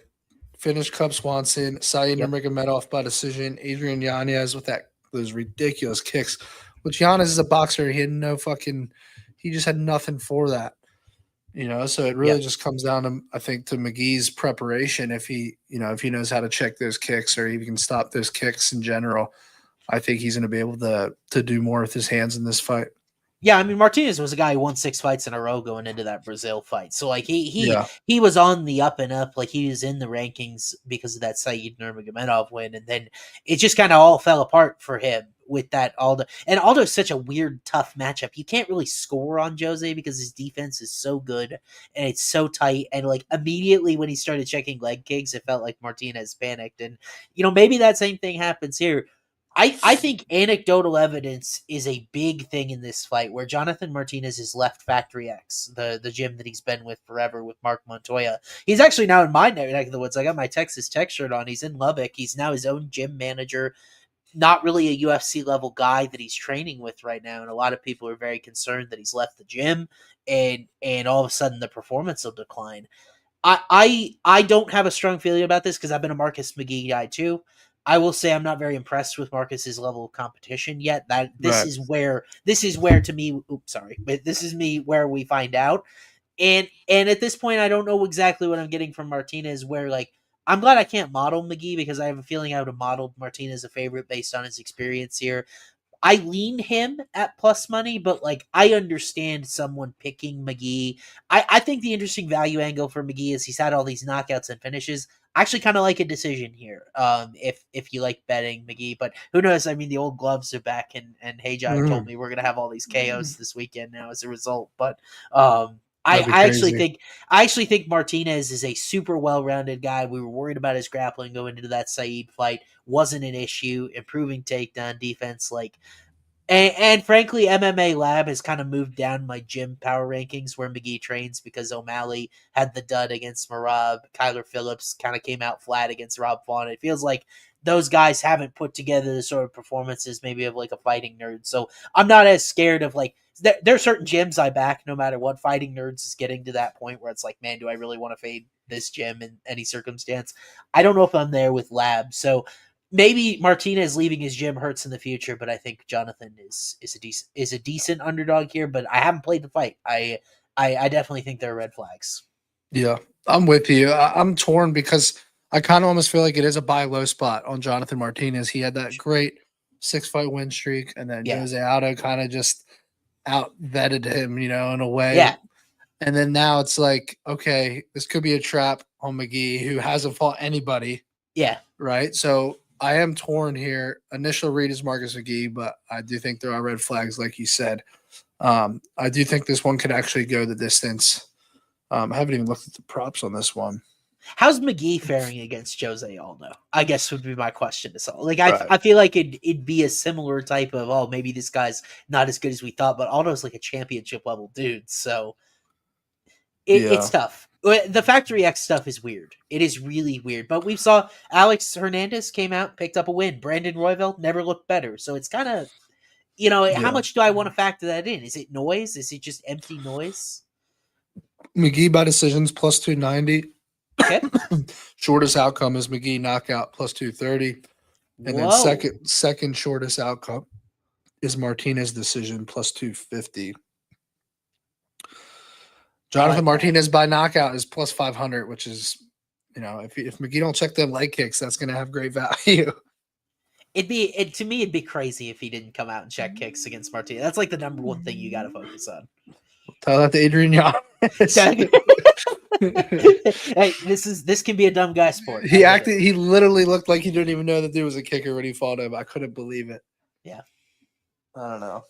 finished Cub Swanson, Saeed Nurmagomedov by decision, Adrian Yanez with those ridiculous kicks. Which Yanez is a boxer. He just had nothing for that. So it really just comes down to, I think, to McGee's preparation. If he knows how to check those kicks, or he can stop those kicks in general, I think he's going to be able to do more with his hands in this fight. Yeah, I mean, Martinez was a guy who won 6 fights in a row going into that Brazil fight. So like he was on the up and up, like he was in the rankings because of that Saeed Nurmagomedov win, and then it just kind of all fell apart for him with that Aldo. And Aldo's such a weird, tough matchup. You can't really score on Jose because his defense is so good and it's so tight. And like immediately when he started checking leg kicks, it felt like Martinez panicked. And maybe that same thing happens here. I think anecdotal evidence is a big thing in this fight, where Jonathan Martinez has left Factory X, the gym that he's been with forever with Mark Montoya. He's actually now in my neck of the woods. I got my Texas Tech shirt on. He's in Lubbock. He's now his own gym manager. Not really a UFC level guy that he's training with right now, and a lot of people are very concerned that he's left the gym and all of a sudden the performance will decline. I don't have a strong feeling about this because I've been a Marcus McGhee guy too. I will say I'm not very impressed with Marcus's level of competition yet. This is where to me, but this is me where we find out. And at this point, I don't know exactly what I'm getting from Martinez. Where like I'm glad I can't model McGhee because I have a feeling I would have modeled Martinez a favorite based on his experience here. I lean him at plus money, but like I understand someone picking McGhee. I think the interesting value angle for McGhee is he's had all these knockouts and finishes. I actually kind of like a decision here. If you like betting McGhee, but who knows? I mean, the old gloves are back, and Hajai told me we're gonna have all these KOs this weekend now as a result. But I actually think Martinez is a super well-rounded guy. We were worried about his grappling going into that Saeed fight. Wasn't an issue. Improving takedown defense, and frankly, MMA Lab has kind of moved down my gym power rankings where McGhee trains because O'Malley had the dud against Merab. Kyler Phillips kind of came out flat against Rob Font. It feels like those guys haven't put together the sort of performances maybe of like a Fighting Nerd. So I'm not as scared of like there are certain gyms I back no matter what. Fighting Nerds is getting to that point where it's like, man, do I really want to fade this gym in any circumstance? I don't know if I'm there with Lab. So maybe Martinez leaving his gym hurts in the future, but I think Jonathan is a decent underdog here. But I haven't played the fight. I definitely think there are red flags. Yeah, I'm with you. I'm torn because I kind of almost feel like it is a buy low spot on Jonathan Martinez. He had that great 6-fight win streak, and then Jose Aldo kind of just out vetted him, in a way. Yeah. And then now it's like, okay, this could be a trap on McGhee, who hasn't fought anybody. Yeah. Right. So I am torn here. Initial read is Marcus McGhee, but I do think there are red flags, like you said. I do think this one could actually go the distance. I haven't even looked at the props on this one. How's McGhee faring against Jose Aldo? I guess would be my question to solve. Like, I feel like it'd be a similar type of, maybe this guy's not as good as we thought, but Aldo's like a championship level dude. So it's tough. The Factory X stuff is weird. It is really weird. But we saw Alex Hernandez came out, picked up a win. Brandon Royval never looked better. So it's kind of, how much do I want to factor that in? Is it noise? Is it just empty noise? McGhee by decisions plus 290. Okay. Shortest outcome is McGhee knockout plus 230. And then second shortest outcome is Martinez decision plus 250. Jonathan Martinez by knockout is plus 500, which is, if McGhee don't check them leg kicks, that's going to have great value. To me, it'd be crazy if he didn't come out and check kicks against Martinez. That's like the number one thing you got to focus on. Tell that to Adrian Young. Hey, this can be a dumb guy sport. He literally looked like he didn't even know the dude was a kicker when he fought him. I couldn't believe it. Yeah. I don't know.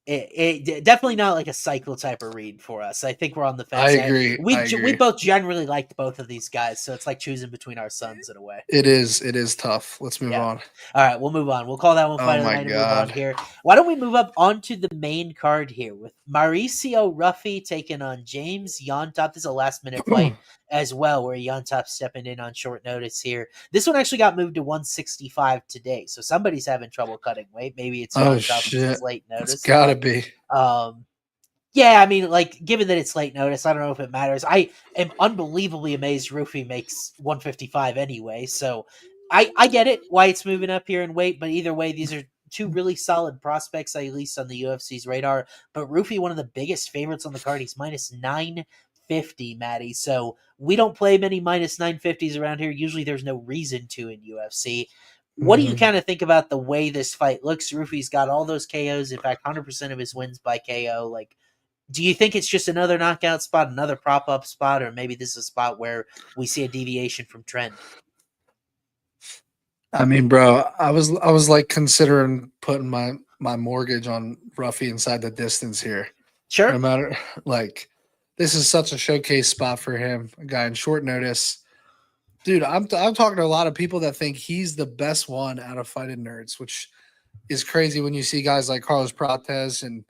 It definitely not like a cycle type of read for us. I think we're on the fence. I agree. We both generally liked both of these guys, so it's like choosing between our sons in a way. It is tough. Let's move on. All right, we'll move on. We'll call that one fight of the night and move on here. Why don't we move up onto the main card here with Mauricio Ruffy taking on James Llontop. This is a last minute fight as well, where Llontop stepping in on short notice here. This one actually got moved to 165 today, so somebody's having trouble cutting weight. Maybe it's Llontop's late notice. It's gotta be. Yeah, I mean, like, given that it's late notice, I don't know if it matters. I am unbelievably amazed Ruffy makes 155 anyway, so I get it why it's moving up here in weight, but either way, these are two really solid prospects, at least on the UFC's radar. But Ruffy, one of the biggest favorites on the card, he's minus 950, Matty. So we don't play many minus 950s around here. Usually there's no reason to in UFC. What do you kind of think about the way this fight looks? Ruffy's got all those KOs. In fact, 100% of his wins by KO. Like, do you think it's just another knockout spot, another prop-up spot, or maybe this is a spot where we see a deviation from trend? I mean, bro, I was like considering putting my mortgage on Ruffy inside the distance here. Sure. No matter, like, this is such a showcase spot for him, a guy in short notice. Dude, I'm talking to a lot of people that think he's the best one out of Fighting Nerds, which is crazy when you see guys like Carlos Prates. And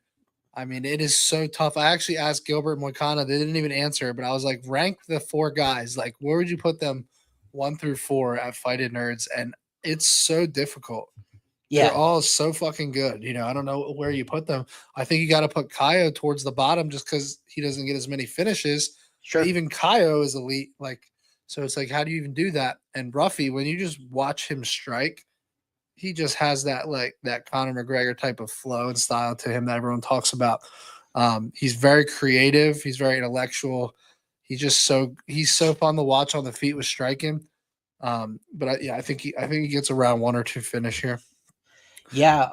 I mean, it is so tough. I actually asked Gilbert and Moicano. They didn't even answer, but I was like, rank the 4 guys. Like, where would you put them 1 through 4 at Fighting Nerds? And it's so difficult. Yeah. They're all so fucking good. You know, I don't know where you put them. I think you got to put Kaio towards the bottom just because he doesn't get as many finishes. Sure. But even Kaio is elite. Like, so it's like, how do you even do that? And Ruffy, when you just watch him strike, he just has that Conor McGregor type of flow and style to him that everyone talks about. He's very creative. He's very intellectual. He's so fun to watch on the feet with striking. But I think he gets around 1 or 2 finish here. Yeah,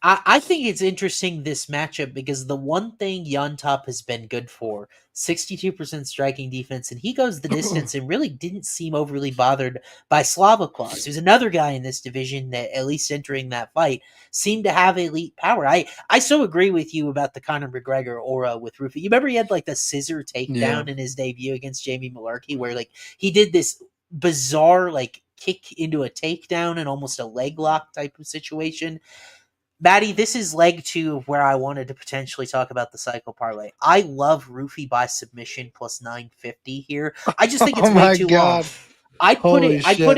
I think it's interesting, this matchup, because the one thing Llontop has been good for, 62% striking defense, and he goes the distance and really didn't seem overly bothered by Slavoclaws, who's another guy in this division that, at least entering that fight, seemed to have elite power. I so agree with you about the Conor McGregor aura with Ruffy. You remember he had like the scissor takedown in his debut against Jamie Mullarkey, where like he did this bizarre like kick into a takedown and almost a leg lock type of situation. Matty, this is leg 2 of where I wanted to potentially talk about the cycle parlay. I love Ruffy by submission plus 950 here. I just think it's way too long. I'd put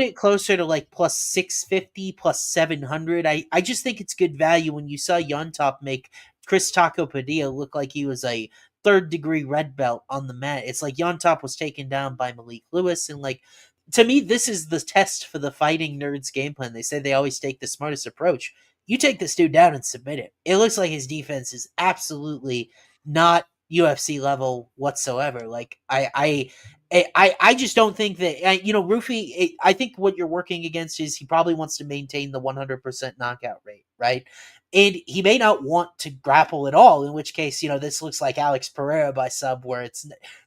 it closer to like plus 650, plus 700. I just think it's good value when you saw Llontop make Chris Taco Padilla look like he was a 3rd degree red belt on the mat. It's like Llontop was taken down by Malik Lewis, and like, to me, this is the test for the Fighting Nerds game plan. They say they always take the smartest approach. You take this dude down and submit it. It looks like his defense is absolutely not UFC level whatsoever. Like, I just don't think that, Ruffy, I think what you're working against is he probably wants to maintain the 100% knockout rate, right? And he may not want to grapple at all, in which case, this looks like Alex Pereira by sub, where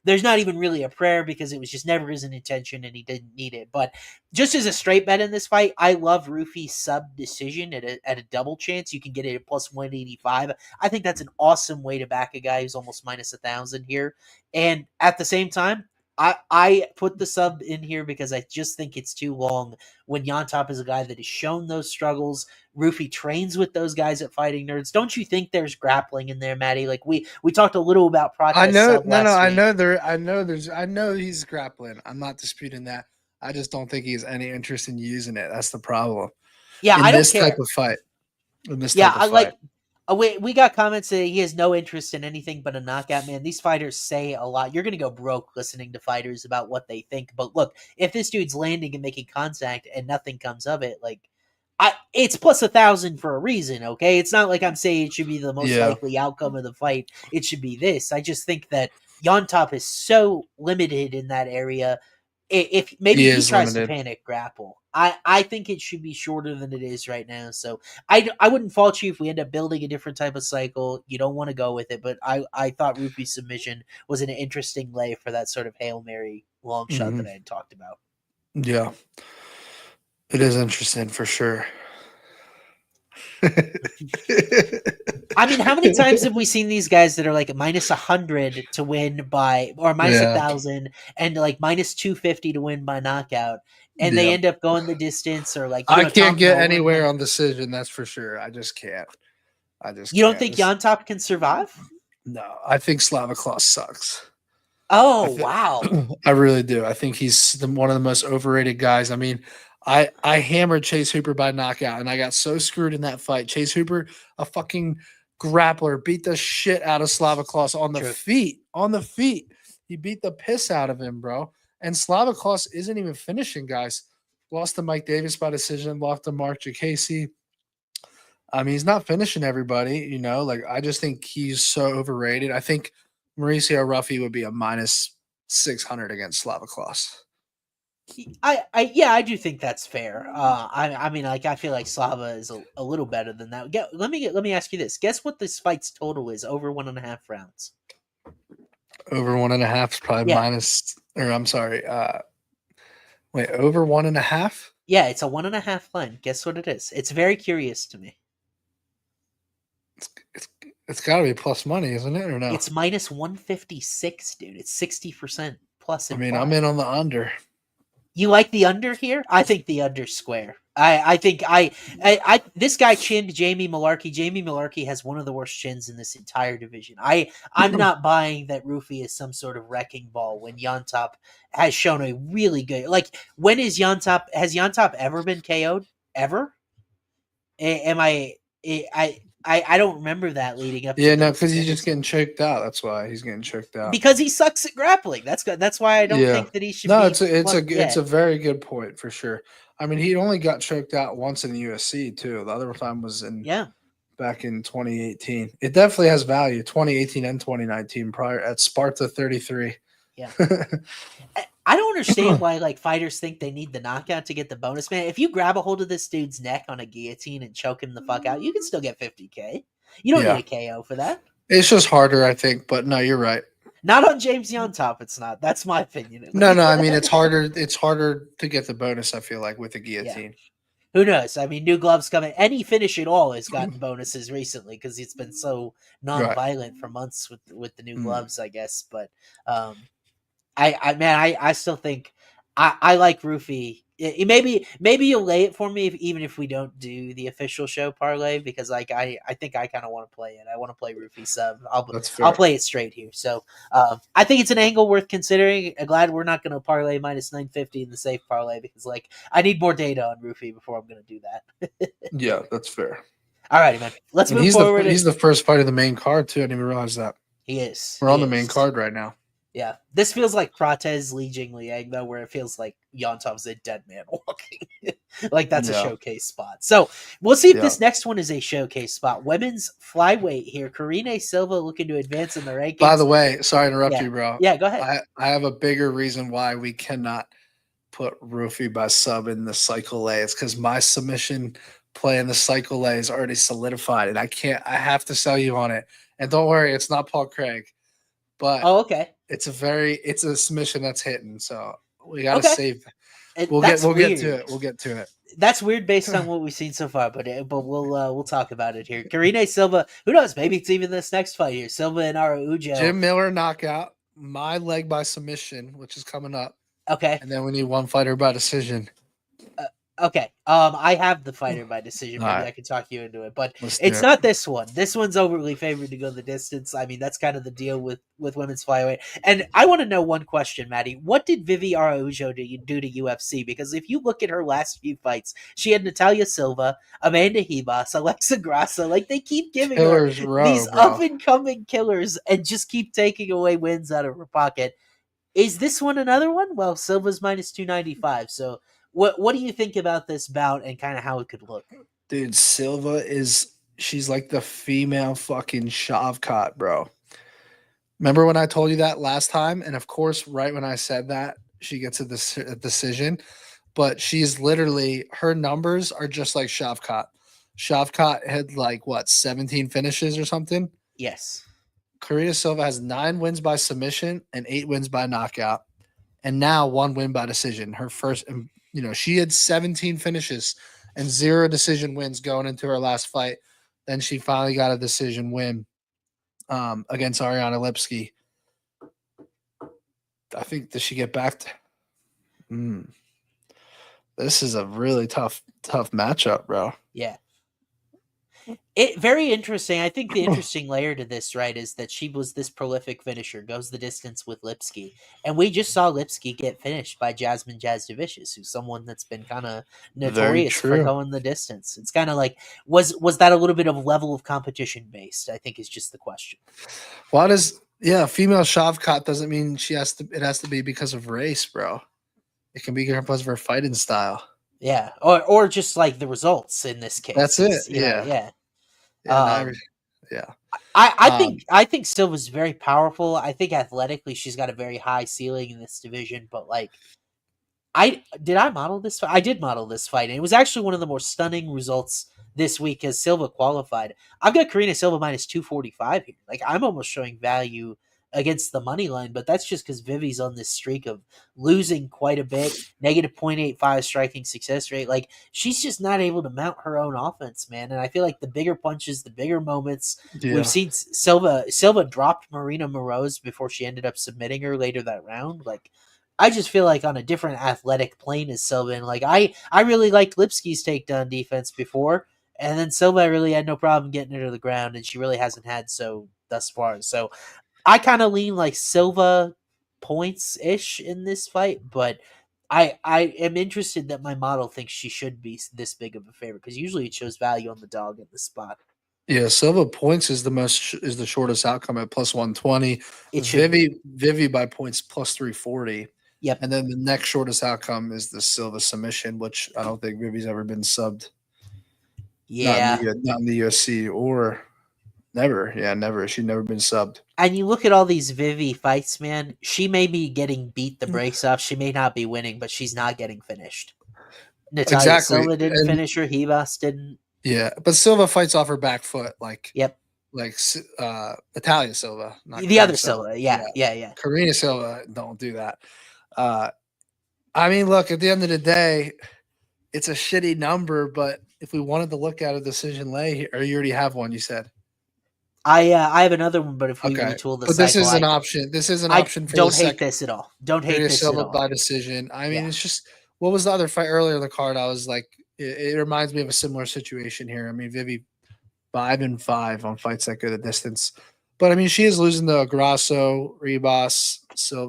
there's not even really a prayer because it was just never his intention and he didn't need it. But just as a straight bet in this fight, I love Ruffy sub decision at a double chance. You can get it at plus 185. I think that's an awesome way to back a guy who's almost minus 1,000 here. And at the same time, I put the sub in here because I just think it's too long when Llontop is a guy that has shown those struggles. Ruffy trains with those guys at Fighting Nerds. Don't you think there's grappling in there, Matty? Like we talked a little about Protest. I know he's grappling. I'm not disputing that. I just don't think he has any interest in using it. That's the problem. Yeah, I don't care. Type of fight. In this type of fight. We got comments that he has no interest in anything but a knockout, man. These fighters say a lot. You're going to go broke listening to fighters about what they think. But look, if this dude's landing and making contact and nothing comes of it, like, it's plus 1,000 for a reason, okay? It's not like I'm saying it should be the most likely outcome of the fight. It should be this. I just think that Llontop is so limited in that area. If maybe he tries to panic grapple, I think it should be shorter than it is right now. So I wouldn't fault you if we end up building a different type of cycle. You don't want to go with it, but I thought Ruffy's submission was an interesting lay for that sort of Hail Mary long shot that I had talked about. Yeah, it is interesting for sure. I mean, how many times have we seen these guys that are like minus 100 to win by, or minus 1,000 and like minus 250 to win by knockout, and they end up going the distance, or like, I can't get anywhere on decision. That's for sure. I just can't. You don't think Llontop can survive? No, I think Slavoclaw sucks. Oh, wow. I really do. I think he's one of the most overrated guys. I mean, I hammered Chase Hooper by knockout, and I got so screwed in that fight. Chase Hooper, a fucking grappler, beat the shit out of Slavoclaw on the feet. On the feet. He beat the piss out of him, bro. And Slavoclaw isn't even finishing, guys. Lost to Mike Davis by decision, lost to Mark Jacasey. I mean, he's not finishing everybody, you know. Like I just think he's so overrated. I think Mauricio Ruffy would be a minus 600 against Slava Klaus. I do think that's fair. I mean, like I feel like Slava is a little better than that. Let me ask you this. Guess what this fight's total is over 1.5 rounds. Over 1.5 is probably minus, or I'm sorry. Wait, over 1.5? Yeah, it's a 1.5 line. Guess what it is? It's very curious to me. It's got to be plus money, isn't it, or no? It's minus 156, dude. It's 60% plus. I mean, I'm in on the under. You like the under here? I think the under square. I think this guy chinned Jamie Mullarkey. Jamie Mullarkey has one of the worst chins in this entire division. I'm not buying that Ruffy is some sort of wrecking ball when Llontop has shown a really good. Like, when has Llontop ever been KO'd? Ever? I don't remember that leading up. Yeah, no, because he's just getting choked out. That's why he's getting choked out. Because he sucks at grappling. That's why I don't think that he should. No, it's a very good point for sure. I mean, he only got choked out once in the UFC too. The other time was back in 2018. It definitely has value. 2018 and 2019 prior at Sparta 33. Yeah. I don't understand why like fighters think they need the knockout to get the bonus, man. If you grab a hold of this dude's neck on a guillotine and choke him the fuck out, you can still get 50K. You don't need a KO for that. It's just harder, I think, but no, you're right. Not on James Llontop, it's not. That's my opinion. No, I mean it's harder to get the bonus, I feel like, with a guillotine. Yeah. Who knows? I mean, new gloves coming. Any finish at all has gotten bonuses recently because it's been so non-violent for months with the new gloves, I guess. But I still think I like Ruffy. Maybe you'll lay it for me even if we don't do the official show parlay, because like I think I kind of want to play it. I want to play Ruffy sub. I'll play it straight here. So I think it's an angle worth considering. I'm glad we're not going to parlay minus 950 in the safe parlay, because like I need more data on Ruffy before I'm going to do that. Yeah, that's fair. All righty, man. Let's move forward. He's the first fight of the main card too. I didn't even realize that. He is. We're on the main card right now. Yeah, this feels like Prates Li Jingliang, though, where it feels like Yontop's a dead man walking. Like that's a showcase spot. So we'll see if this next one is a showcase spot. Women's flyweight here. Karine Silva looking to advance in the rankings. By the way, sorry to interrupt you, bro. Yeah, go ahead. I have a bigger reason why we cannot put Ruffy by sub in the cycle A. It's because my submission play in the cycle A is already solidified, and I have to sell you on it. And don't worry, it's not Paul Craig. But okay. It's a submission that's hitting, so we gotta save. We'll get to it. We'll get to it. That's weird based on what we've seen so far, but we'll talk about it here. Karine Silva, who knows? Maybe it's even this next fight here. Silva and Araujo. Jim Miller knockout. My leg by submission, which is coming up. Okay. And then we need one fighter by decision. Okay. I have the fighter by decision. Maybe I can talk you into it, but it's not this one. This one's overly favored to go the distance. I mean, that's kind of the deal with women's flyweight. And I want to know one question, Matty. What did Vivi Araujo do to UFC? Because if you look at her last few fights, she had Natalia Silva, Amanda Ribas, Alexa Grasso. Like, they keep giving her these up-and-coming killers and just keep taking away wins out of her pocket. Is this one another one? Well, Silva's minus 295, so... What do you think about this bout and kind of how it could look? Dude, Silva she's like the female fucking Shavkat, bro. Remember when I told you that last time? And of course, right when I said that, she gets a decision. But she's literally, her numbers are just like Shavkat. Shavkat had 17 finishes or something? Yes. Karine Silva has 9 wins by submission and 8 wins by knockout. And now 1 win by decision. Her first... she had 17 finishes and 0 decision wins going into her last fight. Then she finally got a decision win against Ariana Lipski. I think, does she get back to... This is a really tough matchup, bro. Yeah. Very interesting. I think the interesting layer to this, right, is that she was this prolific finisher, goes the distance with Lipski. And we just saw Lipski get finished by Jasmine Jasudavicius, who's someone that's been kind of notorious for going the distance. It's kind of like, was that a little bit of level of competition based, I think is just the question. Female Shavkat doesn't mean it has to be because of race, bro. It can be because of her fighting style. Yeah, or just like the results in this case. That's it. Yeah. Yeah. I think Silva's very powerful. I think athletically she's got a very high ceiling in this division, but like I model this fight? I did model this fight, and it was actually one of the more stunning results this week as Silva qualified. I've got Karina Silva minus 245 here. Like I'm almost showing value against the money line, but that's just because Vivi's on this streak of losing quite a bit, negative 0.85 striking success rate. Like she's just not able to mount her own offense, man. And I feel like the bigger punches, the bigger moments. Yeah. We've seen Silva dropped Marina Moroz before she ended up submitting her later that round. Like I just feel like on a different athletic plane as Silva. And like I really liked Lipski's takedown defense before, and then Silva really had no problem getting her to the ground, and she really hasn't had so thus far. So I kind of lean like Silva points ish in this fight, but I am interested that my model thinks she should be this big of a favorite because usually it shows value on the dog in the spot. Yeah, Silva points is the shortest outcome at plus 120. Vivi by points plus 340. Yep. And then the next shortest outcome is the Silva submission, which I don't think Vivi's ever been subbed. Yeah. Not in the UFC or never. Yeah, never. She's never been subbed. And you look at all these Vivi fights, man. She may be getting beat the brakes off. She may not be winning, but she's not getting finished. Natalia Silva didn't finish her. Ribas didn't. Yeah, but Silva fights off her back foot. Like Natalia Silva. Not the other Silva. Yeah. Karina Silva, don't do that. I mean, look, at the end of the day, it's a shitty number, but if we wanted to look at a decision lay, or you already have one, you said. I have another one, but if we retool the but this is an option. This is an option for don't hate this at all. Don't hate this at all. By decision. I mean, it's just what was the other fight earlier in the card? I was like, it reminds me of a similar situation here. I mean, Vivi 5-5 on fights that go the distance, but I mean, she is losing to Grasso, Ribas,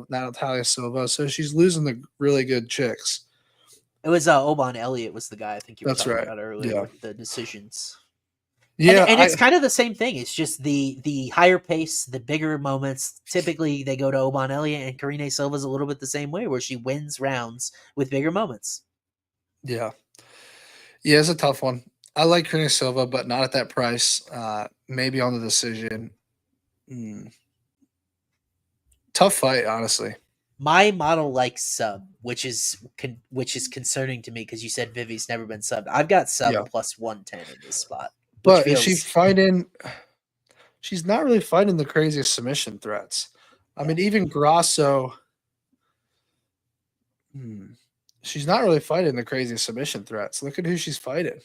Natalia Silva, so she's losing the really good chicks. It was Oban Elliott was the guy I think you were talking about earlier with the decisions. Yeah, and it's kind of the same thing. It's just the higher pace, the bigger moments. Typically, they go to Oban Elliott, and Karine Silva's a little bit the same way, where she wins rounds with bigger moments. Yeah, it's a tough one. I like Karine Silva, but not at that price. Maybe on the decision. Tough fight, honestly. My model likes sub, which is concerning to me because you said Vivi's never been subbed. I've got sub plus 110 in this spot. But is she fighting? She's not really fighting the craziest submission threats. I mean, even Grasso. She's not really fighting the craziest submission threats. Look at who she's fighting.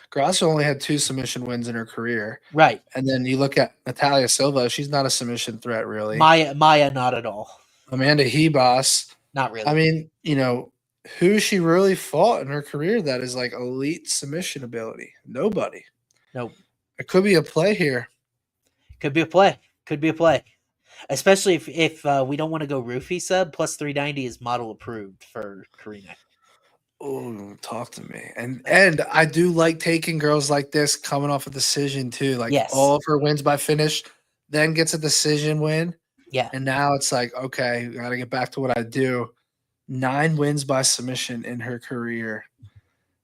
Grasso only had 2 submission wins in her career. Right. And then you look at Natalia Silva. She's not a submission threat, really. Maya, not at all. Amanda Ribas. Not really. I mean, who she really fought in her career that is like elite submission ability? Nobody. Nope. It could be a play here. Could be a play. Especially if we don't want to go Ruffy sub, plus 390 is model approved for Karina. Oh, talk to me. And I do like taking girls like this coming off a decision too. Like all of her wins by finish, then gets a decision win. Yeah. And now it's like, okay, got to get back to what I do. 9 wins by submission in her career.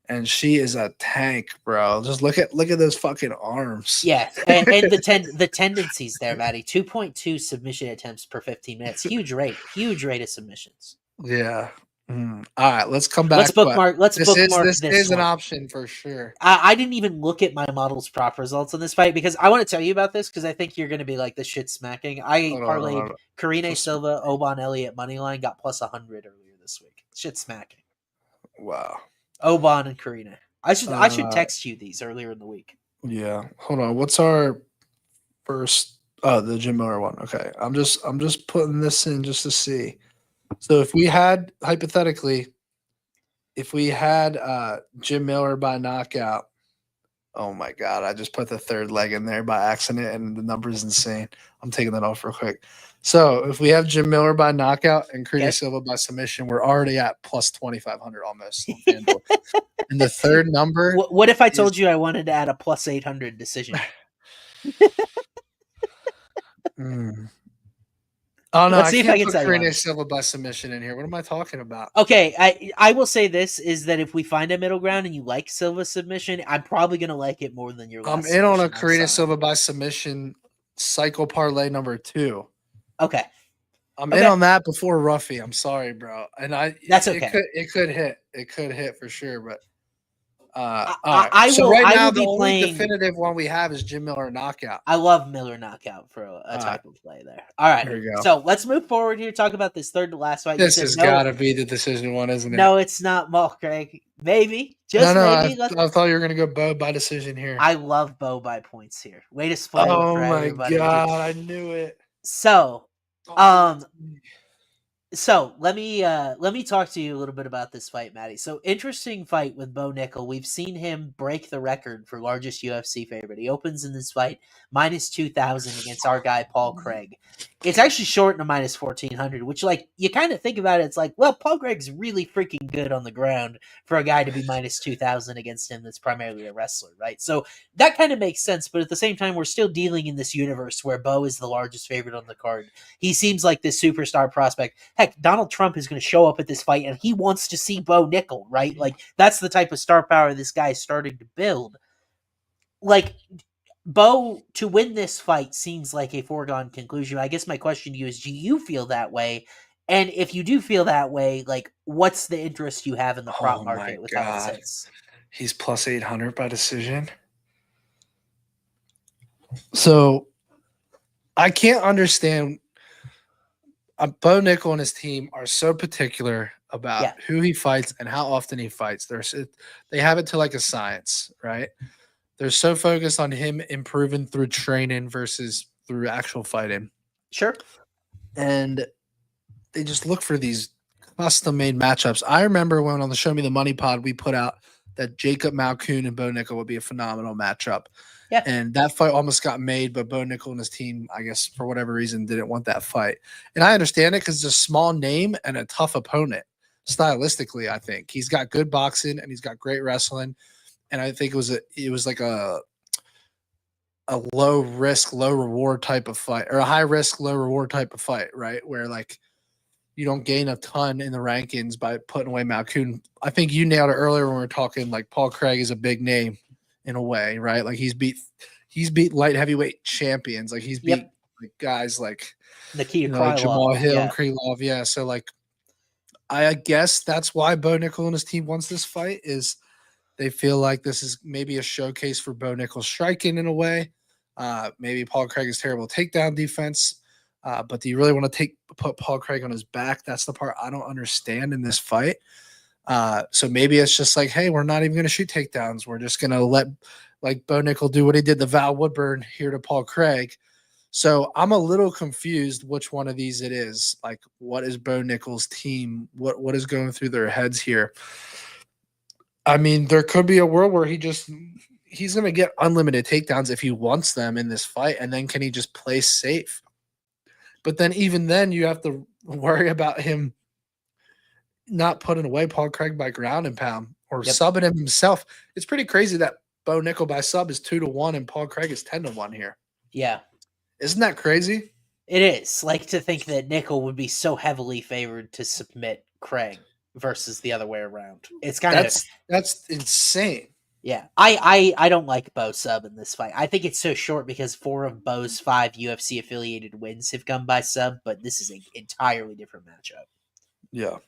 And she is a tank, bro. Just look at those fucking arms. Yeah. And the tendencies there, Matty. 2.2 submission attempts per 15 minutes. Huge rate of submissions. Yeah. All right, let's come back. Let's bookmark. This is an option for sure. I didn't even look at my model's prop results on this fight because I want to tell you about this because I think you're going to be like, this shit's smacking. I parlayed Karine Silva, Oban Elliott moneyline, got plus 100 earlier this week. Shit's smacking. Wow. Oban and Karina. I should text you these earlier in the week. Yeah. Hold on. What's our first? Oh, the Jim Miller one. Okay. I'm just putting this in just to see. So if we had hypothetically, Jim Miller by knockout, oh my God, I just put the third leg in there by accident and the number is insane. I'm taking that off real quick. So if we have Jim Miller by knockout and Karine Silva by submission, we're already at plus 2,500 almost. And the third number. What if I told you I wanted to add a plus 800 decision? Oh no, Let's I see if I can't can put tell you Karine one. Silva by submission in here. What am I talking about? Okay, I will say this is that if we find a middle ground and you like Silva's submission, I'm probably gonna like it more than your last. I'm in on a submission. Karine Silva by submission cycle parlay number 2. Okay. I'm in on that before Ruffy. I'm sorry, bro. And That's okay. It could hit. It could hit for sure, but all right. I so will, right I now will the be only playing, definitive one we have is Jim Miller knockout. I love Miller knockout for a type of play there. All right. There we go. So let's move forward here. Talk about this third to last fight. This has got to be the decision one, isn't it? No, it's not, Craig. Maybe. Just maybe. I thought you were going to go Bo by decision here. I love Bo by points here. Way to spoil it for everybody. Oh my God, I knew it. So, So let me talk to you a little bit about this fight, Matty. So interesting fight with Bo Nickal. We've seen him break the record for largest UFC favorite. He opens in this fight minus 2,000 against our guy Paul Craig. It's actually short to minus 1,400, which, like, you kind of think about it, it's like, well, Paul Craig's really freaking good on the ground for a guy to be minus 2,000 against him that's primarily a wrestler, right? So that kind of makes sense, but at the same time, we're still dealing in this universe where Bo is the largest favorite on the card. He seems like this superstar prospect. Heck, Donald Trump is going to show up at this fight, and he wants to see Bo Nickal, right? Like, that's the type of star power this guy is starting to build. Like, Bo, to win this fight seems like a foregone conclusion. I guess my question to you is, do you feel that way? And if you do feel that way, like, what's the interest you have in the prop market with how it sits? He's plus 800 by decision. So I can't understand. Bo Nickal and his team are so particular about who he fights and how often he fights. They have it to like a science, right? They're so focused on him improving through training versus through actual fighting. Sure. And they just look for these custom-made matchups. I remember when on the Show Me the Money pod, we put out that Jacob Malkoun and Bo Nickal would be a phenomenal matchup. Yeah. And that fight almost got made, but Bo Nickal and his team, I guess, for whatever reason, didn't want that fight. And I understand it because it's a small name and a tough opponent. Stylistically, I think. He's got good boxing and he's got great wrestling. And I think it was like a low risk, low reward type of fight, or a high risk, low reward type of fight, right? Where like you don't gain a ton in the rankings by putting away Malkoun. I think you nailed it earlier when we were talking like Paul Craig is a big name in a way, right? Like he's beat light heavyweight champions. Like he's beat like guys like Nikita Jamal Hill and Krylov. Yeah. So like I guess that's why Bo Nickal and his team wants this fight is they feel like this is maybe a showcase for Bo Nickal striking in a way. Maybe Paul Craig is terrible takedown defense. But do you really want to put Paul Craig on his back? That's the part I don't understand in this fight. So maybe it's just like, hey, we're not even going to shoot takedowns. We're just going to let like Bo Nickal do what he did to Val Woodburn here to Paul Craig. So I'm a little confused which one of these it is. Like, what is Bo Nickal's team? What is going through their heads here? I mean, there could be a world where he's going to get unlimited takedowns if he wants them in this fight, and then can he just play safe? But then even then, you have to worry about him not putting away Paul Craig by ground and pound or subbing him himself. It's pretty crazy that Bo Nickal by sub is 2-1 and Paul Craig is 10-1 here. Yeah. Isn't that crazy? It is. Like to think that Nickal would be so heavily favored to submit Craig versus the other way around. It's kind of that's insane. Yeah. I don't like Bo sub in this fight. I think it's so short because 4 of Bo's 5 UFC affiliated wins have come by sub, but this is an entirely different matchup. Yeah.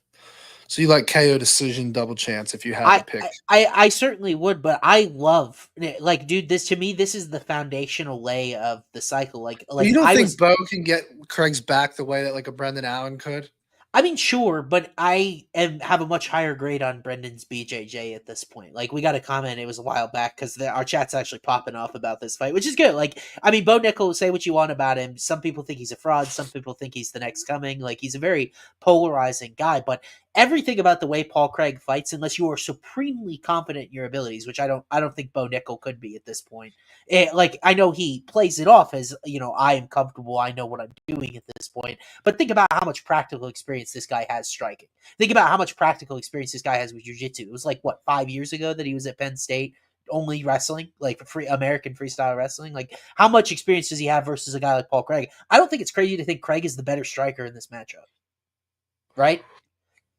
So you like KO decision double chance if you had to pick? I certainly would, but I love like, dude. This to me, this is the foundational lay of the cycle. Like you don't think Bo can get Craig's back the way that like a Brendan Allen could? I mean, sure, but I have a much higher grade on Brendan's BJJ at this point. Like, we got a comment, it was a while back, because our chat's actually popping off about this fight, which is good. Like, I mean, Bo Nickal, say what you want about him. Some people think he's a fraud. Some people think he's the next coming. Like, he's a very polarizing guy, but everything about the way Paul Craig fights, unless you are supremely confident in your abilities, which I don't think Bo Nickal could be at this point. Like, I know he plays it off as, I am comfortable. I know what I'm doing at this point. But think about how much practical experience this guy has striking. Think about how much practical experience this guy has with jiu-jitsu. It was like, 5 years ago that he was at Penn State only wrestling, like free American freestyle wrestling. Like, how much experience does he have versus a guy like Paul Craig? I don't think it's crazy to think Craig is the better striker in this matchup, right?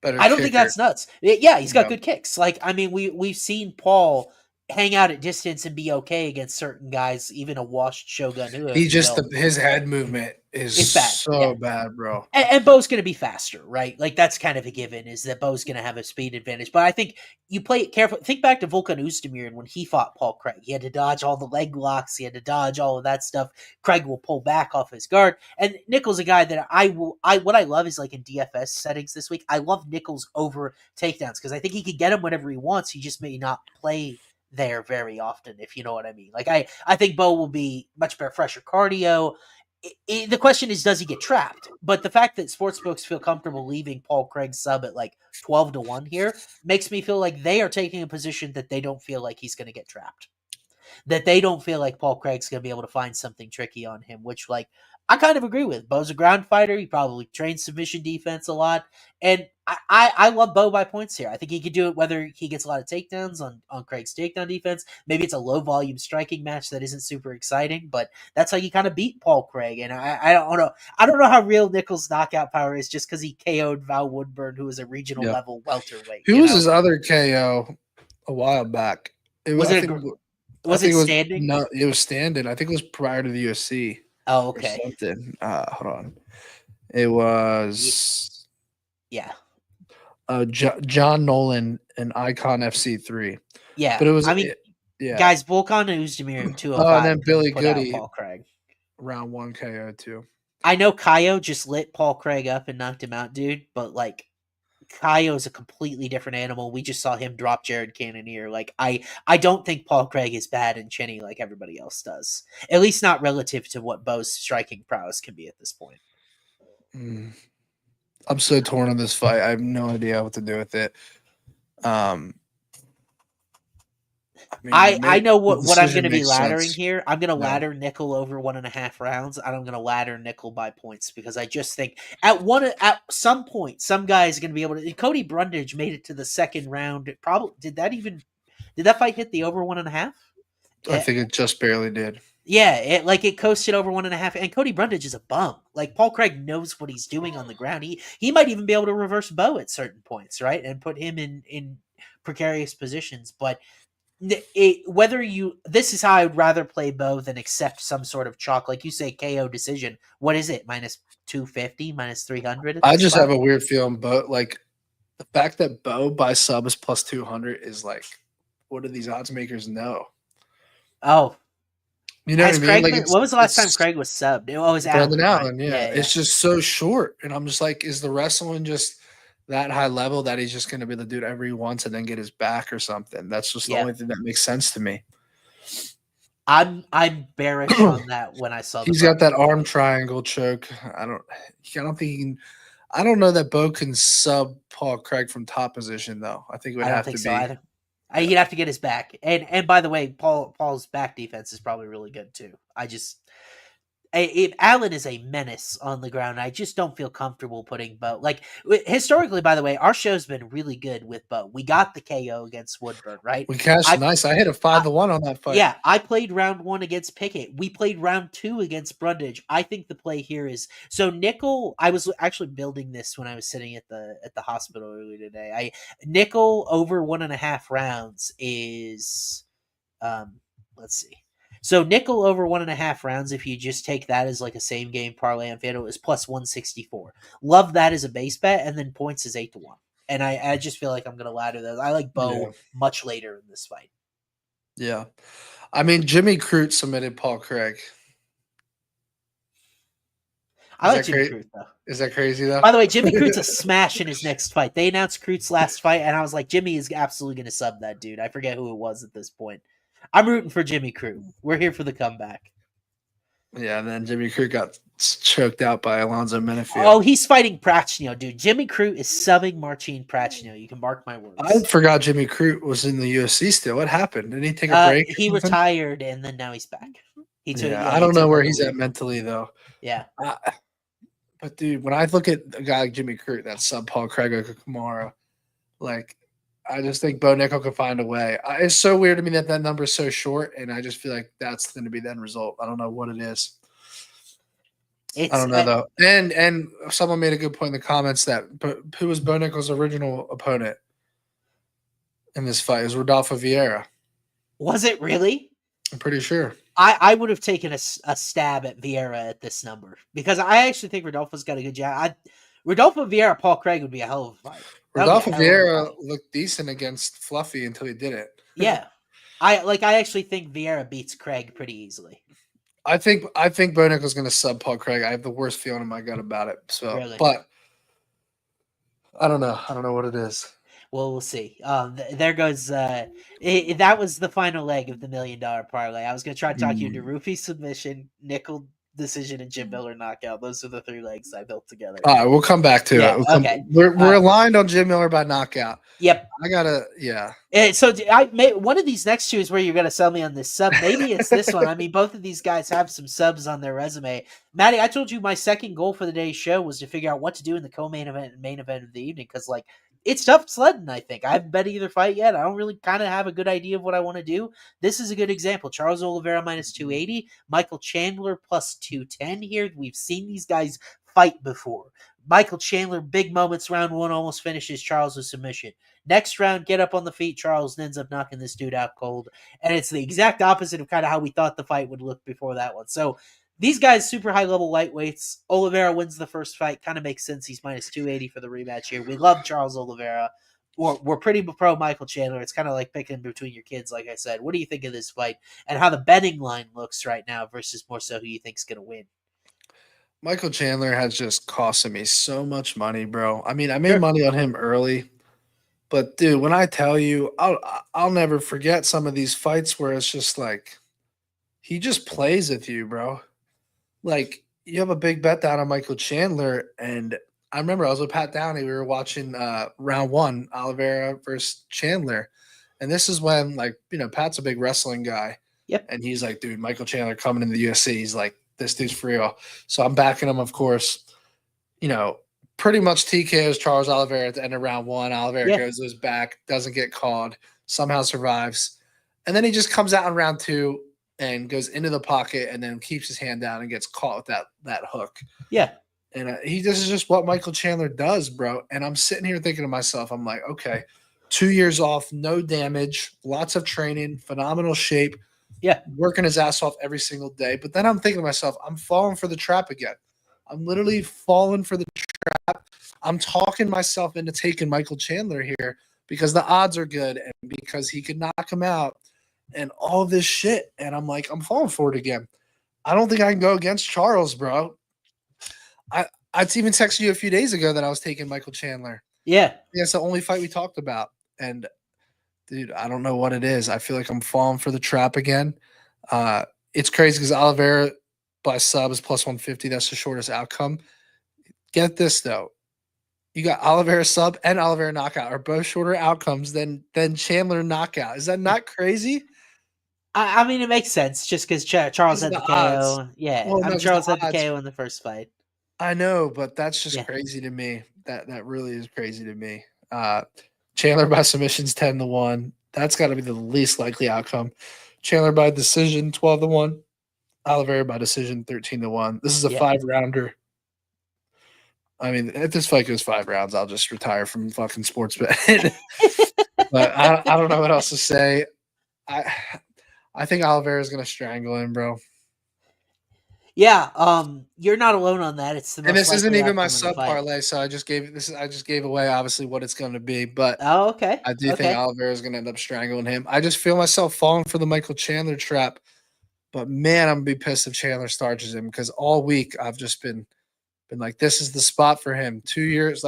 Better I don't think kicker. that's nuts. Yeah, he's got good kicks. Like, I mean, we've seen Paul hang out at distance and be okay against certain guys, even a washed Shogun. He just his head movement is bad. so bad, bro. And Bo's going to be faster, right? Like, that's kind of a given, is that Bo's going to have a speed advantage. But I think you play it carefully. Think back to Volkan Oezdemir when he fought Paul Craig. He had to dodge all the leg locks. He had to dodge all of that stuff. Craig will pull back off his guard. And Nickal's a guy that what I love is, like, in DFS settings this week, I love Nickal's over takedowns because I think he can get him whenever he wants. He just may not play there very often, if you know what I mean. Like, I think Bo will be much better, fresher cardio. The question is, does he get trapped? But the fact that sportsbooks feel comfortable leaving Paul Craig's sub at like 12-1 here makes me feel like they are taking a position that they don't feel like he's going to get trapped. That they don't feel like Paul Craig's going to be able to find something tricky on him, which, like, I kind of agree with. Bo's a ground fighter. He probably trains submission defense a lot. And I love Bo by points here. I think he could do it whether he gets a lot of takedowns on Craig's takedown defense. Maybe it's a low-volume striking match that isn't super exciting, but that's how you kind of beat Paul Craig. And I don't know. I don't know how real Nickal's knockout power is just because he KO'd Val Woodburn, who was a regional level welterweight. Who was his other KO a while back? Was it standing? No, it was standing. I think it was prior to the UFC. Oh, okay. Something. Hold on. It was John Nolan and Icon FC3. Yeah, but it was. Guys, Volkan Oezdemir 205. Oh, and then Billy Goody, Paul Craig, round 1 KO too. I know Kaio just lit Paul Craig up and knocked him out, dude. But like, Kaio is a completely different animal. We just saw him drop Jared Cannonier. Like, I don't think Paul Craig is bad in chinny like everybody else does. At least not relative to what Bo's striking prowess can be at this point. I'm so torn on this fight. I have no idea what to do with it. I know what I'm going to be laddering here. I'm going to ladder Nickal over 1.5 rounds, and I'm going to ladder Nickal by points because I just think at some point, some guy is going to be able to. Cody Brundage made it to the second round. Probably did that fight hit the over 1.5? I think it just barely did. Yeah, it coasted over 1.5, and Cody Brundage is a bum. Like, Paul Craig knows what he's doing on the ground. He might even be able to reverse Bo at certain points, right, and put him in precarious positions. But this is how I'd rather play Bo than accept some sort of chalk, like you say, KO decision. What is it? -250, -300? I just have a weird feeling, Bo. Like, the fact that Bo by sub is +200 is like, what do these odds makers know? Oh. You know what I mean? Like, when was the last time Craig was subbed? It was Brendan Allen. Yeah. It's just so short. And I'm just like, is the wrestling just that high level that he's just going to be the dude every once and then get his back or something? That's just the only thing that makes sense to me. I'm bearish on that when I saw he's got that arm triangle choke. I don't think he can. I don't know that Bo can sub Paul Craig from top position though. I think it would have to be. Either. He'd have to get his back. And by the way, Paul's back defense is probably really good too. If Allen is a menace on the ground, I just don't feel comfortable putting Bo. Like, historically, by the way, our show's been really good with Bo. We got the KO against Woodburn, right? We cashed nice. I hit a 5-1 on that fight. Yeah, I played round 1 against Pickett. We played round 2 against Brundage. I think the play here is so Nickal. I was actually building this when I was sitting at the hospital earlier today. Nickal over 1.5 rounds is, let's see. So Nickal over 1.5 rounds, if you just take that as like a same game parlay on FanDuel, is +164. Love that as a base bet, and then points is 8-1. And I just feel like I'm going to ladder those. I like Bo much later in this fight. Yeah. I mean, Jimmy Crute submitted Paul Craig. I like Jimmy Crute, though. Is that crazy, though? By the way, Jimmy Crute's a smash in his next fight. They announced Crute's last fight, and I was like, Jimmy is absolutely going to sub that dude. I forget who it was at this point. I'm rooting for Jimmy Crute. We're here for the comeback. Yeah, and then Jimmy Crute got choked out by Alonzo Menefield. Oh, he's fighting Prachnio, dude. Jimmy Crute is subbing Marcin Prachnio. You can mark my words. I forgot Jimmy Crute was in the UFC still. What happened? Did he take a break? He retired, and then now he's back. I don't know where he's at mentally, though. Yeah. But, dude, when I look at a guy like Jimmy Crute, that sub Paul Craig or Moura, like, I just think Bo Nickal could find a way. It's so weird to me that number is so short, and I just feel like that's going to be the end result. I don't know what it is. I don't know though. And someone made a good point in the comments that who was Bo Nickal's original opponent in this fight? It was Rodolfo Vieira. Was it really? I'm pretty sure. I would have taken a stab at Vieira at this number because I actually think Rodolfo's got a good jab. Rodolfo Vieira, Paul Craig would be a hell of a fight. Rodolfo Vieira looked decent against Fluffy until he did it. Yeah. I actually think Vieira beats Craig pretty easily. I think Bo Nickal's going to sub Paul Craig. I have the worst feeling in my gut about it. So, really? But I don't know. I don't know what it is. Well, we'll see. There goes. That was the final leg of the $1 million parlay. I was going to try to talk you into Ruffy submission, Nickal decision, and Jim Miller knockout. Those are the 3 legs I built together. All right, we'll come back to it. Okay, we're aligned on Jim Miller by knockout. Yep. So one of these next 2 is where you're going to sell me on this sub. Maybe it's this one. I mean, both of these guys have some subs on their resume. Matty, I told you my second goal for the day's show was to figure out what to do in the co-main event and main event of the evening because, it's tough sledding, I think. I haven't bet either fight yet. I don't really kind of have a good idea of what I want to do. This is a good example. Charles Oliveira minus 280. Michael Chandler plus 210 here. We've seen these guys fight before. Michael Chandler, big moments, round 1, almost finishes Charles with submission. Next round, get up on the feet. Charles ends up knocking this dude out cold. And it's the exact opposite of kind of how we thought the fight would look before that one. So these guys, super high-level lightweights. Oliveira wins the first fight. Kind of makes sense. He's minus 280 for the rematch here. We love Charles Oliveira. We're pretty pro Michael Chandler. It's kind of like picking between your kids, like I said. What do you think of this fight and how the betting line looks right now versus more so who you think is going to win? Michael Chandler has just costed me so much money, bro. I mean, I made money on him early. But, dude, when I tell you, I'll never forget some of these fights where it's just like he just plays with you, bro. Like, you have a big bet down on Michael Chandler, and I remember I was with Pat Downey. We were watching round 1, Oliveira versus Chandler. And this is when, Pat's a big wrestling guy. Yep. And he's like, dude, Michael Chandler coming in the UFC. He's like, this dude's for real. So I'm backing him, of course. Pretty much TKOs Charles Oliveira at the end of round 1. Oliveira goes back, doesn't get called, somehow survives. And then he just comes out in round 2 and goes into the pocket and then keeps his hand down and gets caught with that hook. Yeah. And this is just what Michael Chandler does, bro. And I'm sitting here thinking to myself, I'm like, okay, 2 years off, no damage, lots of training, phenomenal shape. Yeah. Working his ass off every single day. But then I'm thinking to myself, I'm falling for the trap again. I'm literally falling for the trap. I'm talking myself into taking Michael Chandler here because the odds are good and because he could knock him out and all this shit. And I'm like, I'm falling for it again. I don't think I can go against Charles, bro. I even texted you a few days ago that I was taking Michael Chandler. Yeah. That's the only fight we talked about. And, dude, I don't know what it is. I feel like I'm falling for the trap again. It's crazy because Oliveira by sub is plus 150. That's the shortest outcome. Get this, though. You got Oliveira sub and Oliveira knockout are both shorter outcomes than Chandler knockout. Is that not crazy? I mean, it makes sense just because Charles had the KO. Yeah, well, Charles had the KO in the first fight. I know, but that's just crazy to me. That really is crazy to me. Chandler by submission's 10-1. That's got to be the least likely outcome. Chandler by decision 12-1. Oliveira by decision 13-1. This is a 5-rounder. I mean, if this fight goes 5 rounds, I'll just retire from fucking sports betting. But I don't know what else to say. I think Oliveira is gonna strangle him, bro. Yeah, you're not alone on that. It's the most and this isn't even my sub parlay, so I just gave away obviously what it's going to be. But okay, I do think Oliveira is going to end up strangling him. I just feel myself falling for the Michael Chandler trap. But man, I'm gonna be pissed if Chandler starches him because all week I've just been like, this is the spot for him. 2 years,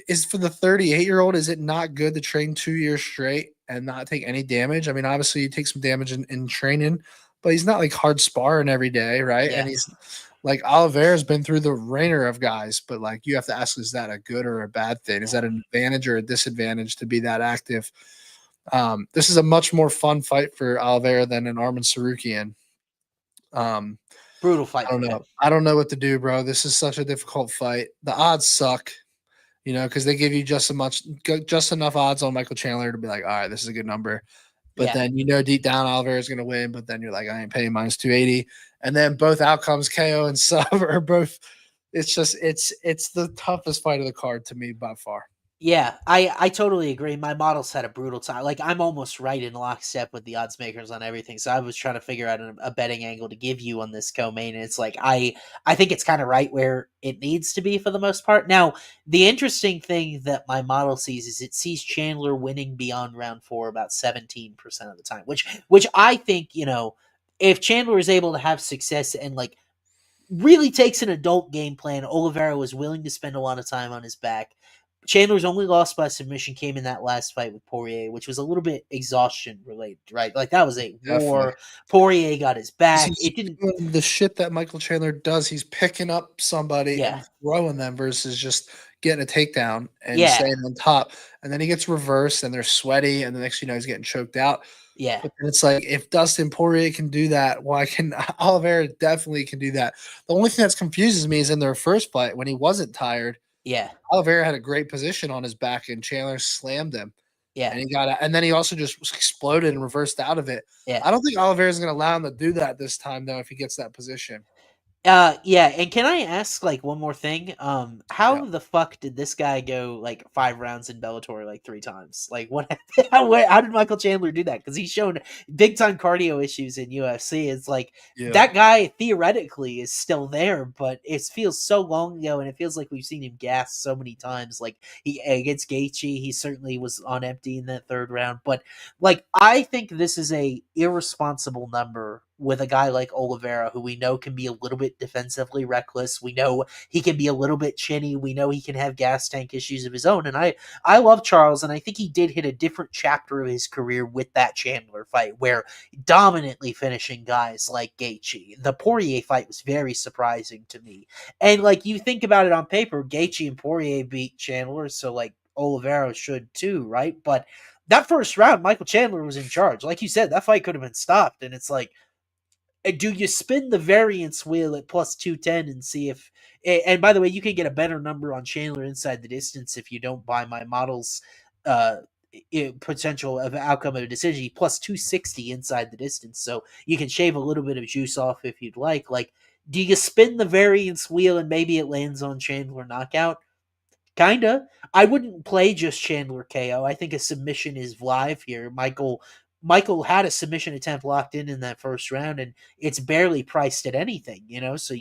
is for the 38-year-old. Is it not good to train 2 years straight and not take any damage? I mean, obviously you take some damage in training. But he's not hard sparring every day, right? Yeah. And he's Oliveira's been through the ringer of guys, but you have to ask, is that a good or a bad thing? Is that an advantage or a disadvantage to be that active? This is a much more fun fight for Oliveira than an Arman Sarukian. Brutal fight. I don't know. I don't know what to do, bro. This is such a difficult fight. The odds suck. because they give you just enough odds on Michael Chandler to be like, all right, this is a good number. But then deep down Oliveira is going to win. But then you're like, I ain't paying minus 280. And then both outcomes, KO and sub, are both. It's just it's the toughest fight of the card to me by far. Yeah, I totally agree. My models had a brutal time. Like, I'm almost right in lockstep with the odds makers on everything. So I was trying to figure out a betting angle to give you on this co-main. And it's like, I think it's kind of right where it needs to be for the most part. Now, the interesting thing that my model sees is it sees Chandler winning beyond round 4 about 17% of the time, which I think, if Chandler is able to have success and like really takes an adult game plan, Oliveira was willing to spend a lot of time on his back. Chandler's only loss by submission came in that last fight with Poirier, which was a little bit exhaustion related, right? Like, that was a war. Poirier got his back. It didn't. The shit that Michael Chandler does, he's picking up somebody and throwing them versus just getting a takedown and staying on top. And then he gets reversed and they're sweaty. And the next he's getting choked out. Yeah. But it's like, if Dustin Poirier can do that, why can Oliveira definitely can do that? The only thing that confuses me is in their first fight when he wasn't tired. Yeah. Oliveira had a great position on his back and Chandler slammed him. Yeah. And he got and then he also just exploded and reversed out of it. Yeah. I don't think Oliveira is going to allow him to do that this time, though, if he gets that position. Yeah, and can I ask like one more thing? How the fuck did this guy go like 5 rounds in Bellator like 3 times? Like, what? How did Michael Chandler do that? Because he's shown big time cardio issues in UFC. It's like that guy theoretically is still there, but it feels so long ago, and it feels like we've seen him gas so many times. Like, he against Gaethje, he certainly was on empty in that 3rd round. But like, I think this is a irresponsible number with a guy like Oliveira, who we know can be a little bit defensively reckless. We know he can be a little bit chinny. We know he can have gas tank issues of his own. And I love Charles, and I think he did hit a different chapter of his career with that Chandler fight, where dominantly finishing guys like Gaethje. The Poirier fight was very surprising to me. And like, you think about it on paper, Gaethje and Poirier beat Chandler, so like Oliveira should too, right? But that first round, Michael Chandler was in charge. Like you said, that fight could have been stopped. And it's like, do you spin the variance wheel at plus 210 and see if, and by the way, you can get a better number on Chandler inside the distance if you don't buy my model's potential of outcome of a decision, plus 260 inside the distance. So you can shave a little bit of juice off if you'd like. Like, do you spin the variance wheel and maybe it lands on Chandler knockout? Kinda. I wouldn't play just Chandler KO. I think a submission is live here. Michael had a submission attempt locked in that first round, and it's barely priced at anything, So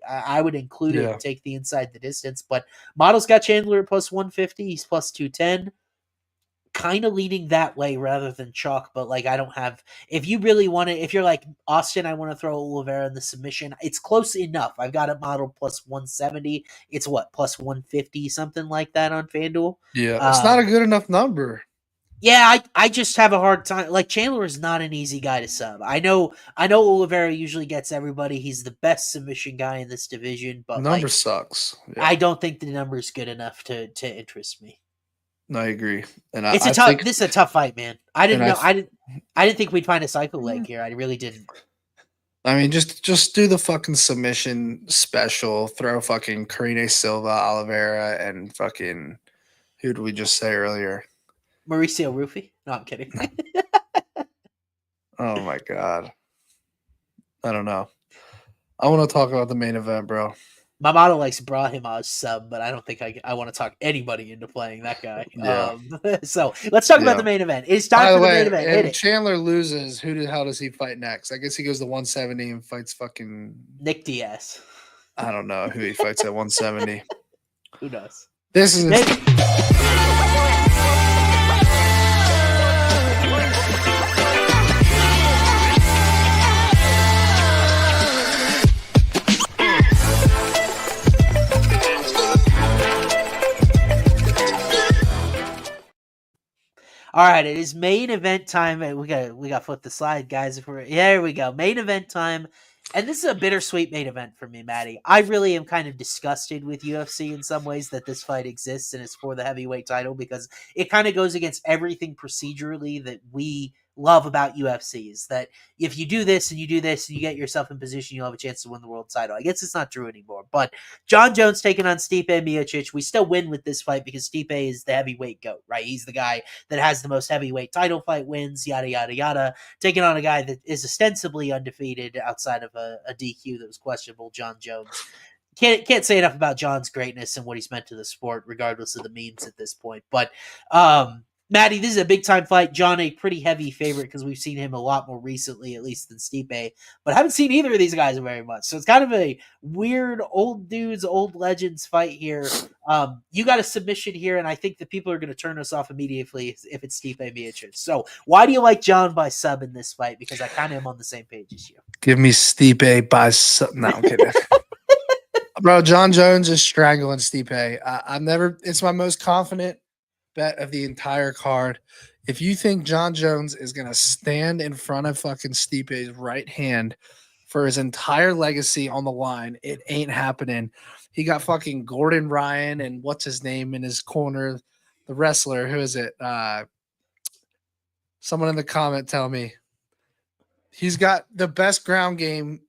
I would include it and take the inside the distance. But model's got Chandler at plus 150. He's plus 210. Kind of leaning that way rather than chalk, but like, I don't have. If you really want to, if you're like Austin, I want to throw Oliveira in the submission. It's close enough. I've got it modeled plus 170. It's what, plus 150, something like that on FanDuel. Yeah, it's not a good enough number. Yeah, I just have a hard time. Like, Chandler is not an easy guy to sub. I know Oliveira usually gets everybody. He's the best submission guy in this division, but number sucks. Yeah. I don't think the number is good enough to interest me. No, I agree. And this is a tough fight, man. I didn't think we'd find a cycle leg here. I really didn't. I mean, just do the fucking submission special. Throw fucking Karine Silva, Oliveira, and fucking who did we just say earlier? Mauricio Ruffy? No, I'm kidding. Oh my god. I don't know. I want to talk about the main event, bro. My model likes Brahimaj sub, but I don't think I want to talk anybody into playing that guy. Yeah. So let's talk about the main event. It's time for the main event. If Chandler loses, who the hell does he fight next? I guess he goes to 170 and fights fucking Nick Diaz. I don't know who he fights at 170. Who knows? This is All right, it is main event time. We got to flip the slide, guys. There we go. Main event time. And this is a bittersweet main event for me, Matty. I really am kind of disgusted with UFC in some ways that this fight exists and it's for the heavyweight title, because it kind of goes against everything procedurally that we love about UFC is that if you do this and you do this and you get yourself in position, you'll have a chance to win the world title. I guess it's not true anymore. But Jon Jones taking on Stipe Miocic, we still win with this fight because Stipe is the heavyweight GOAT, right? He's the guy that has the most heavyweight title fight wins, yada, yada, yada. Taking on a guy that is ostensibly undefeated outside of a DQ that was questionable, Jon Jones. Can't say enough about Jon's greatness and what he's meant to the sport, regardless of the memes at this point. But Matty, this is a big time fight. Jon, a pretty heavy favorite because we've seen him a lot more recently, at least than Stipe, but haven't seen either of these guys very much. So it's kind of a weird old dudes, old legends fight here. You got a submission here, and I think the people are going to turn us off immediately if it's Stipe Miocic. So why do you like Jon by sub in this fight? Because I kind of am on the same page as you. Give me Stipe by sub. No, I'm kidding. Bro, Jon Jones is strangling Stipe. It's my most confident bet of the entire card. If you think Jon Jones is going to stand in front of fucking Stipe's right hand for his entire legacy on the line, it ain't happening. He got fucking Gordon Ryan and what's his name in his corner, the wrestler. Who is it? Someone in the comment tell me. He's got the best ground game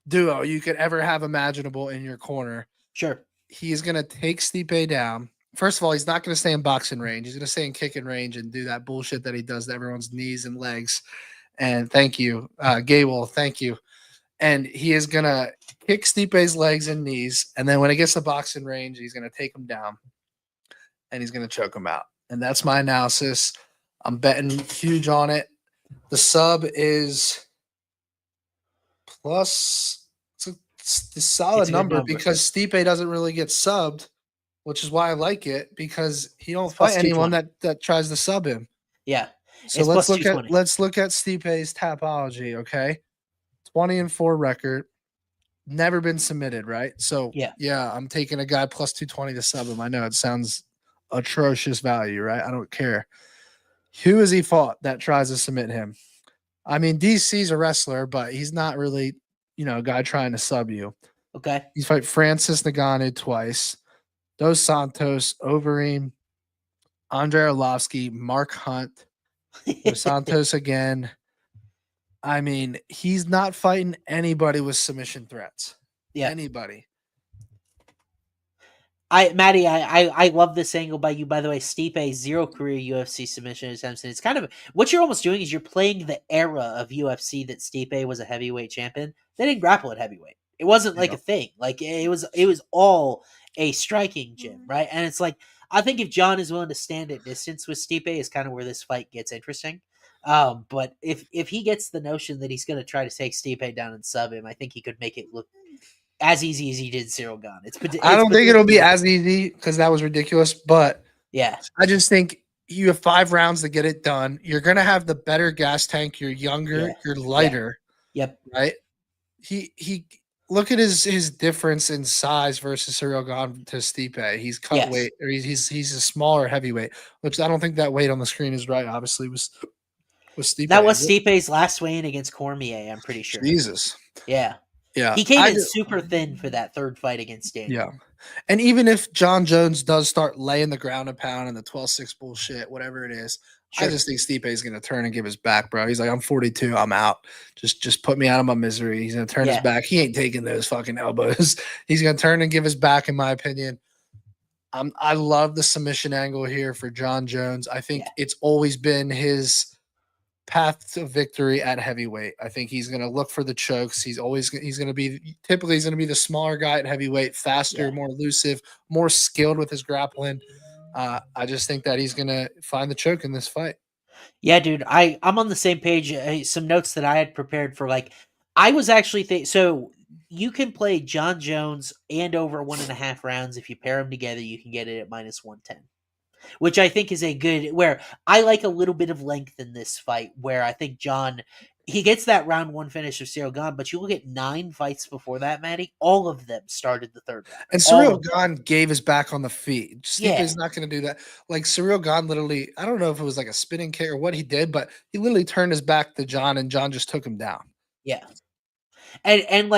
duo you could ever have imaginable in your corner. Sure. He's going to take Stipe down. First of all, he's not going to stay in boxing range. He's going to stay in kicking range and do that bullshit that he does to everyone's knees and legs. And thank you, Gall. Thank you. And he is going to kick Stipe's legs and knees. And then when it gets to boxing range, he's going to take him down and he's going to choke him out. And that's my analysis. I'm betting huge on it. The sub is plus. It's a solid number because Stipe doesn't really get subbed, which is why I like it, because he don't fight anyone that tries to sub him. Yeah. So let's look at Stipe's Tapology, okay? 20-4 record. Never been submitted, right? So yeah, I'm taking a guy plus 220 to sub him. I know it sounds atrocious value, right? I don't care. Who has he fought that tries to submit him? I mean, DC's a wrestler, but he's not really, a guy trying to sub you. Okay. He's fight Francis Ngannou twice. Dos Santos, Overeem, Andre Arlovsky, Mark Hunt, Dos Santos again. I mean, he's not fighting anybody with submission threats. Yeah. Anybody. Matty, I love this angle by you. By the way, Stipe, 0 career UFC submission attempts. And it's kind of what you're almost doing is you're playing the era of UFC that Stipe was a heavyweight champion. They didn't grapple at heavyweight. It wasn't like a thing. Like it was all a striking gym, right? And it's like I think if Jon is willing to stand at distance with Stipe is kind of where this fight gets interesting. But if he gets the notion that he's going to try to take Stipe down and sub him, I think he could make it look as easy as he did Cyril Gane. I don't think it'll be as easy because that was ridiculous, but yeah, I just think you have 5 rounds to get it done. You're gonna have the better gas tank. You're younger. You're lighter. Yep. Right. He look at his difference in size versus Cyril Gane to Stipe. He's cut weight, or he's a smaller heavyweight, which I don't think that weight on the screen is right. Obviously, was Stipe. That was Stipe's last weigh-in against Cormier. I'm pretty sure. Jesus. Yeah. Yeah, he came in super thin for that third fight against Daniel. Yeah, and even if Jon Jones does start laying the ground and pound and the 12-6 bullshit, whatever it is, I just think Stipe is going to turn and give his back, bro. He's like, I'm 42, I'm out. Just put me out of my misery. He's going to turn his back. He ain't taking those fucking elbows. He's going to turn and give his back, in my opinion. I love the submission angle here for Jon Jones. I think it's always been his path to victory at heavyweight. I think he's going to look for the chokes. He's going to be the smaller guy at heavyweight, faster, more elusive, more skilled with his grappling. I just think that he's going to find the choke in this fight. Yeah, dude, I'm on the same page. Some notes that I had prepared for, I was actually so you can play Jon Jones and over 1.5 rounds. If you pair them together, you can get it at -110. Which I think is a good, where I like a little bit of length in this fight, where I think Jon, he gets that round 1 finish of Cyril Gane, but you look at 9 fights before that, Matty, all of them started the third round. And Cyril Gane gave his back on the feet. Stipe's not going to do that. Like Cyril Gane literally, I don't know if it was like a spinning kick or what he did, but he literally turned his back to Jon and Jon just took him down. Yeah. And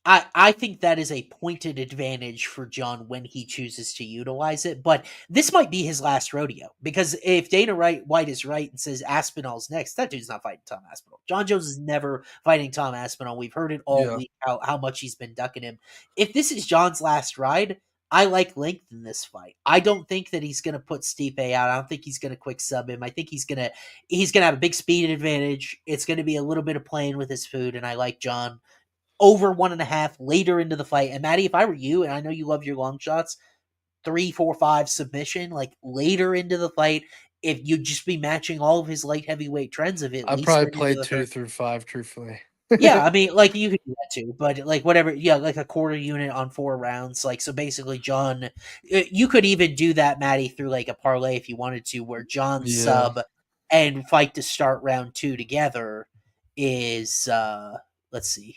I think that is a pointed advantage for John when he chooses to utilize it, but this might be his last rodeo because if Dana White is right and says Aspinall's next, that dude's not fighting Tom Aspinall. John Jones is never fighting Tom Aspinall. We've heard it all week how much he's been ducking him. If this is John's last ride, I like length in this fight. I don't think that he's going to put Stipe out. I don't think he's going to quick sub him. I think he's going to have a big speed advantage. It's going to be a little bit of playing with his food, and I like John over 1.5 later into the fight. And Matty, if I were you, and I know you love your long shots, 3, 4, 5 submission, like later into the fight, if you'd just be matching all of his light heavyweight trends of it. I'd probably play 2 through 5, truthfully. Yeah, I mean, like you could do that too, but like whatever, yeah, like a quarter unit on 4 rounds. Like, so basically, John, you could even do that, Matty, through like a parlay if you wanted to, where John sub and fight to start round 2 together is, let's see,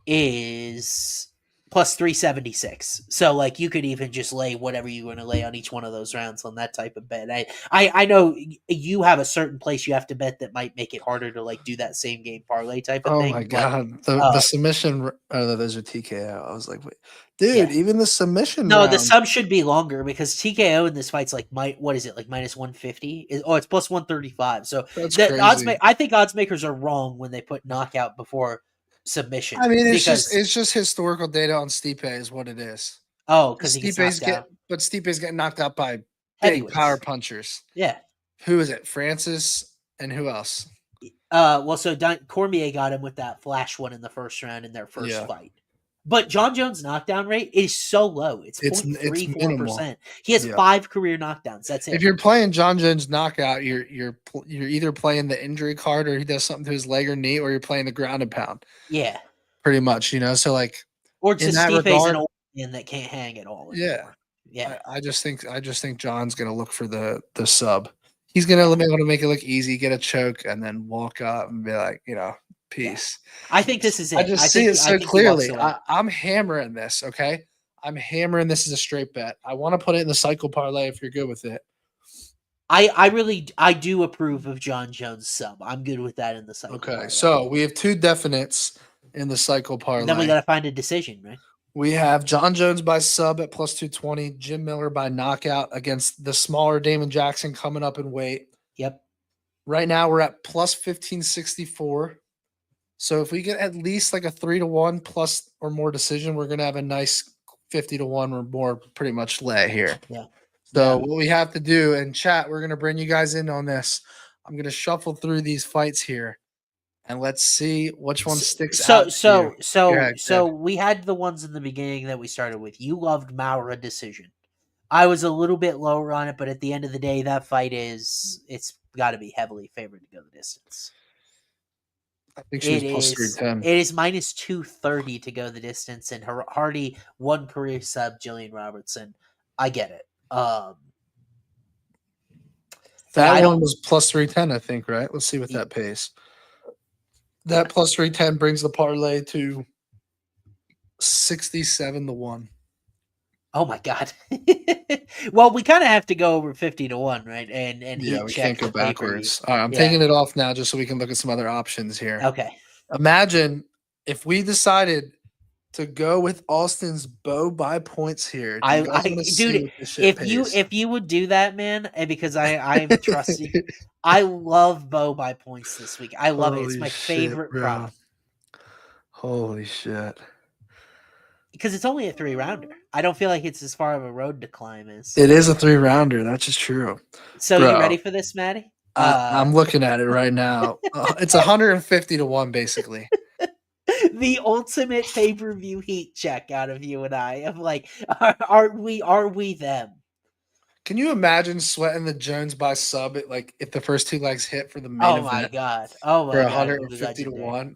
is plus 376. So like you could even just lay whatever you're going to lay on each one of those rounds on that type of bet. I know you have a certain place you have to bet that might make it harder to like do that same game parlay type of thing. Oh my god, the submission. Oh, those are TKO. I was like, wait, dude, even the submission. No, the sub should be longer because TKO in this fight's like what is it, like minus 150? It's plus 135. So that's the crazy. I think odds makers are wrong when they put knockout before submission. I mean, it's just historical data on Stipe is what it is. Oh, because Stipe's getting knocked out by big power punchers. Yeah. Who is it? Francis and who else? Well, so Cormier got him with that flash one in the first round in their first fight. But John Jones' knockdown rate is so low. It's 0.34%. He has 5 career knockdowns. That's it. If you're playing John Jones knockout, you're either playing the injury card or he does something to his leg or knee, or you're playing the ground and pound. Yeah. Pretty much, so like or just Stipe's an old man that can't hang at all anymore. Yeah. Yeah. I just think John's gonna look for the sub. He's gonna want to make it look easy, get a choke, and then walk up and be like, peace. Yeah. I think this is it. I just see it so clearly. I'm hammering this, okay? I'm hammering this as a straight bet. I want to put it in the cycle parlay if you're good with it. I do approve of John Jones sub. I'm good with that in the cycle. Okay, so we have 2 definites in the cycle parlay. And then we got to find a decision, right? We have John Jones by sub at plus 220, Jim Miller by knockout against the smaller Damon Jackson coming up in weight. Yep. Right now we're at plus 1564. So if we get at least like a 3-1 plus or more decision, we're gonna have a nice 50-1 or more pretty much lay here. Yeah. So what we have to do in chat, we're gonna bring you guys in on this. I'm gonna shuffle through these fights here. And let's see which one sticks out. So we had the ones in the beginning that we started with. You loved Moura decision. I was a little bit lower on it, but at the end of the day, that fight it's got to be heavily favored to go the distance. I think she was plus 310. It is minus 230 to go the distance, and Hardy 1 career sub, Jillian Robertson. I get it. That one was plus 310, I think, right? Let's see what that pays. That plus 310 brings the parlay to 67-1. Oh my god! Well, we kind of have to go over 50-1, right? And we can't go backwards. All right, I'm taking it off now just so we can look at some other options here. Okay. Imagine if we decided to go with Austin's bow by points here. Dude, if you would do that, man, and because I'm trusting. I love bow by points this week. I love it. It's my favorite prop. Holy shit. Because it's only a 3-rounder. I don't feel like it's as far of a road to climb as. It is a 3-rounder. That's just true. So you ready for this, Matty? I'm looking at it right now. It's 150-1, basically. The ultimate pay-per-view heat check out of you and I. I'm like, are we them? Can you imagine sweating the Jones by sub at like if the first 2 legs hit for the main event? My god! Oh my god! 150-1.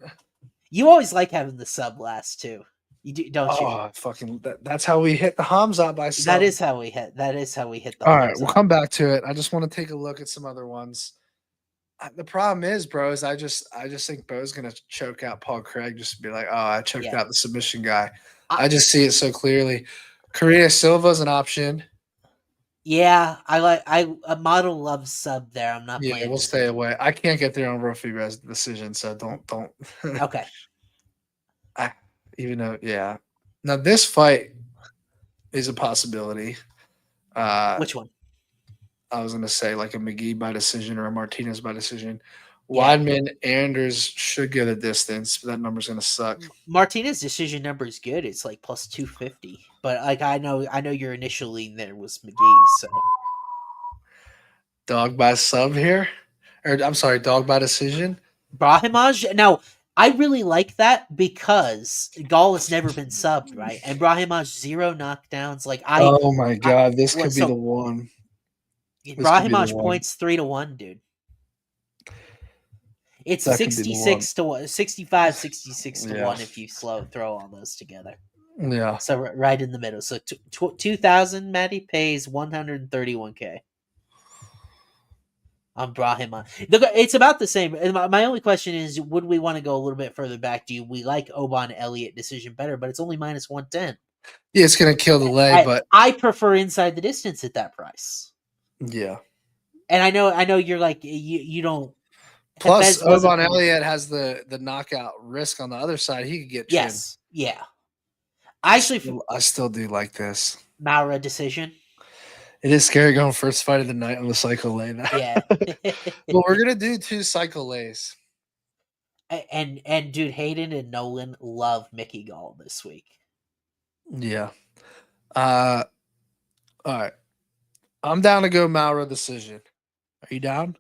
You always like having the sub last too. You do, don't you? Oh, fucking! That's how we hit the Hamza by sub. That is how we hit the. All right, we'll come back to it. I just want to take a look at some other ones. The problem is, bro, is I just think Bo's gonna choke out Paul Craig just to be like, oh, I choked out the submission guy. I just see it so clearly. Correa Silva's an option. Yeah, a model loves sub there. I'm not playing. Yeah, we'll stay away. I can't get there on Ruffy decision, so don't. Okay. Even though, yeah. Now this fight is a possibility. Which one? I was gonna say like a Mc.Ghee by decision or a Martinez by decision. Yeah. Weidman, Anders should get a distance, but that number's gonna suck. Martinez decision number is good. It's like plus 250. But like I know your initial lean there was Mc.Ghee, so Dog by sub here, or I'm sorry, dog by decision. Brahimaj. Now I really like that because Gall has never been subbed, right? And Brahimaj 0 knockdowns. Like Oh my god, this could be so the one. Brahimaj points 3-1, dude. It's 66 to 1, 65, 66 to 1 if you throw all those together. Yeah. So right in the middle. So 2,000, Matty pays 131K on Brahimaj. It's about the same. My only question is, would we want to go a little bit further back? Do we like Oban Elliott decision better? But it's only minus 110. Yeah, it's gonna kill the leg, but I prefer inside the distance at that price. Yeah. And I know you're like you don't. Plus, Oban Elliott has the knockout risk on the other side. He could get chin. Yes, yeah. I still do like this Moura decision. It is scary going first fight of the night on the cycle lane. Yeah. Well, we're gonna do 2 cycle lays. And dude, Hayden and Nolan love Mickey Gall this week. Yeah. All right. I'm down to go Moura decision. Are you down?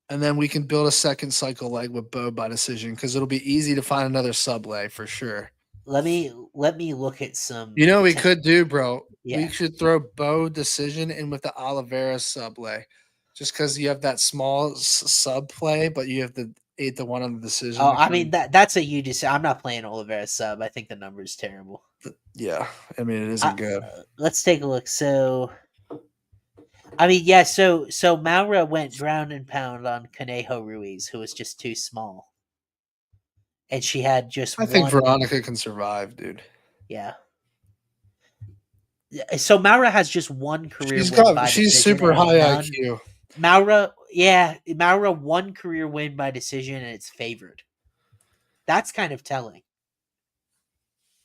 And then we can build a second cycle leg with Bo by decision because it'll be easy to find another sub lay for sure. Let me look at some. You know what we could do, bro? Yeah. We should throw Bo decision in with the Oliveira sub lay. Just because you have that small sub play, but you have the 8-1 on the decision. Oh, I mean that's a you decision. I'm not playing Oliveira sub. I think the number is terrible. Yeah, I mean it isn't good. Let's take a look. So, I mean, yeah. So Moura went ground and pound on Conejo Ruiz, who was just too small, and she had just. I think Veronica can survive, dude. Yeah. So Moura has just one career win. She's super high IQ. Moura one career win by decision, and it's favored. That's kind of telling.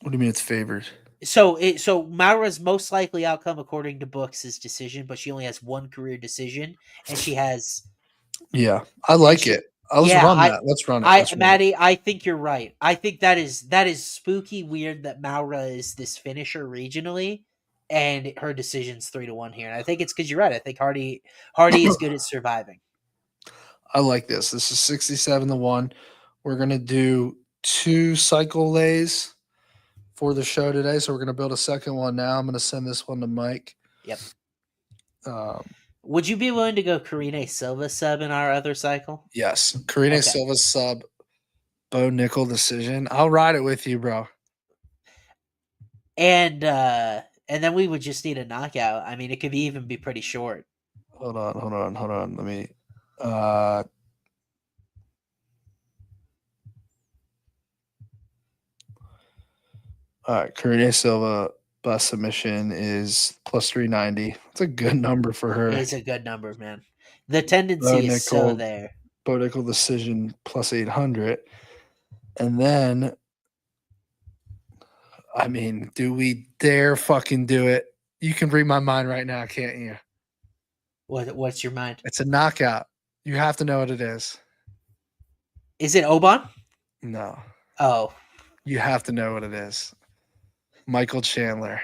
What do you mean it's favored? So Moura's most likely outcome, according to books, is decision, but she only has one career decision, and she has. Yeah, I like it. Let's run that. Let's run it. Matty, I think you're right. I think that is spooky weird that Moura is this finisher regionally, and her decision's 3-1 here. And I think it's because you're right. I think Hardy is good at surviving. I like this. This is 67-1. We're gonna do 2 cycle lays for the show today. So we're gonna build a second one now. I'm gonna send this one to Mike. Yep. Would you be willing to go Karine Silva sub in our other cycle? Yes. Karine Silva sub, Bo Nickal decision. I'll ride it with you, bro. And then we would just need a knockout. I mean, it could even be pretty short. Hold on. Let me all right, Karine Silva by submission is plus 390. It's a good number for her. It's a good number, man. The tendency is so there. Bo Nickal decision plus 800. And then, I mean, do we dare fucking do it? You can read my mind right now, can't you? What's your mind? It's a knockout. You have to know what it is. Is it Oban? No. Oh. You have to know what it is. Michael Chandler.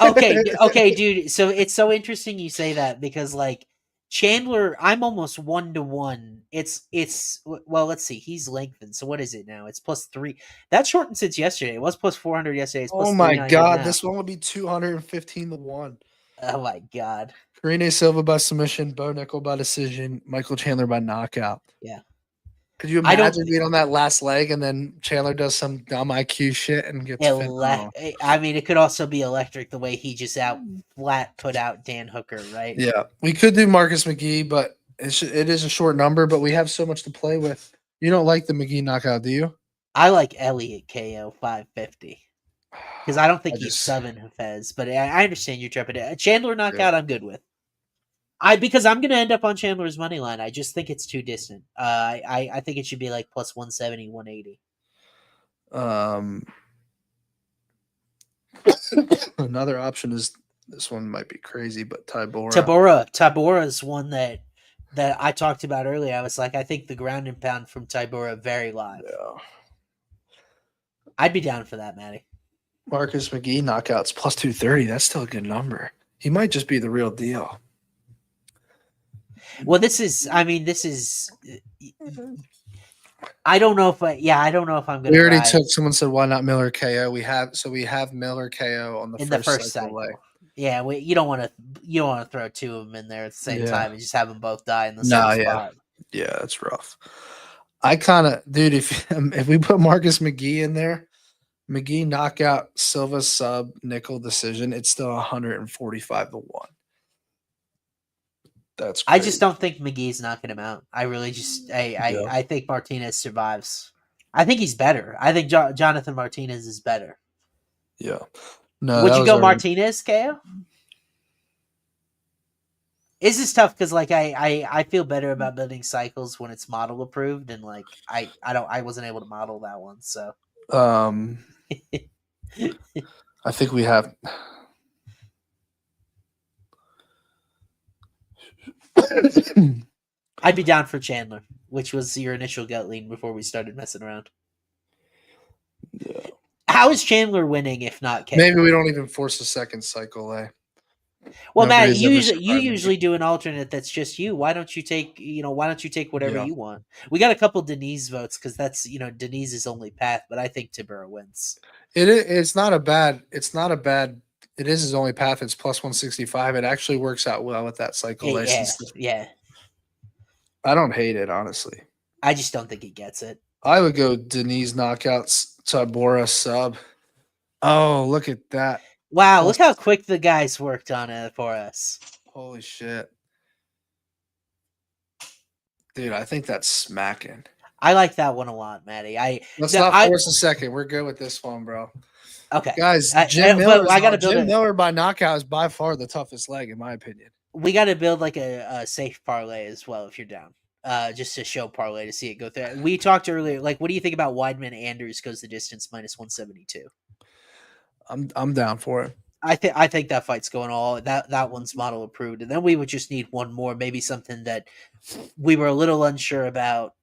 Okay, dude. So it's so interesting you say that because like Chandler, I'm almost 1-1. It's well, let's see. He's lengthened. So what is it now? It's plus 3. That's shortened since yesterday. It was plus 400 yesterday. It's plus oh my god, now. This one would be 215-1. Oh my god. Karine Silva by submission, Bo Nickal by decision, Michael Chandler by knockout. Yeah. Could you imagine being on that last leg and then Chandler does some dumb IQ shit and gets I mean, it could also be electric the way he just put out Dan Hooker, right? Yeah. We could do Marcus Mc.Ghee, but it is a short number, but we have so much to play with. You don't like the Mc.Ghee knockout, do you? I like Elliott KO 550. Because I don't think he's subbing Hafez, but I understand your trepidation. Chandler knockout, I'm good with. Because I'm gonna end up on Chandler's money line. I just think it's too distant. I think it should be like plus 170, 180. Another option is this one might be crazy, but Tybura. Tybura is one that I talked about earlier. I was like, I think the ground and pound from Tybura very live. Yeah. I'd be down for that, Matty. Mc.Ghee knockouts plus 230. That's still a good number. He might just be the real deal. Well, this is. I don't know if I'm going to. We already took. Someone said, "Why not Miller KO?" We have Miller KO on the first cycle. Yeah, you don't want to throw two of them in there at the same time and just have them both die in the same spot. Yeah, that's rough. I kind of, dude. If we put Mc.Ghee in there, McGee knockout, Silva sub, Nickal decision, it's still 145-1. That's crazy. I just don't think McGee's knocking him out. I really just I think Martinez survives. I think he's better. I think Jonathan Martinez is better. Yeah. No. Would you go Martinez, KO? This is tough because I feel better about building cycles when it's model approved, and I wasn't able to model that one, so I think we have. I'd be down for Chandler, which was your initial gut lean before we started messing around. Yeah. How is Chandler winning if not KO? Maybe we don't even force a second cycle, eh? Well, Matt, you usually do an alternate that's just you. Why don't you take whatever you want? We got a couple Diniz votes because that's Diniz's only path, but I think Tybura wins. It's not a bad. It is his only path. It's plus 165. It actually works out well with that cycle. Yeah. I don't hate it, honestly. I just don't think he gets it. I would go Diniz knockouts, Tybura sub. Oh, look at that. Wow, look how quick the guys worked on it for us. Holy shit. Dude, I think that's smacking. I like that one a lot, Matty. Let's not force a second. We're good with this one, bro. Okay. Guys, Jim Miller by knockout is by far the toughest leg, in my opinion. We got to build like a safe parlay as well if you're down. Just to show parlay to see it go through. We talked earlier, what do you think about Weidman Anders goes the distance minus 172? I'm down for it. I think that fight's going all that one's model approved, and then we would just need one more, maybe something that we were a little unsure about.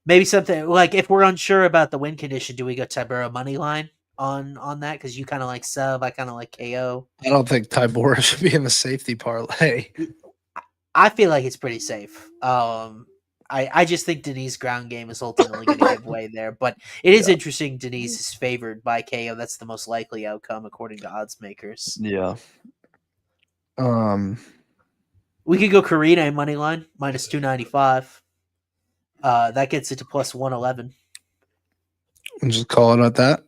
Maybe something like if we're unsure about the win condition, do we go Tybura money line on that? Because you kind of like sub, I kind of like KO. I don't think Tybura should be in the safety parlay. I feel like it's pretty safe. I just think Diniz' ground game is ultimately going to give way there, but it is interesting. Diniz is favored by KO. That's the most likely outcome according to odds makers. Yeah. We could go Karina money line minus 295. That gets it to plus 111. I'm just calling it that.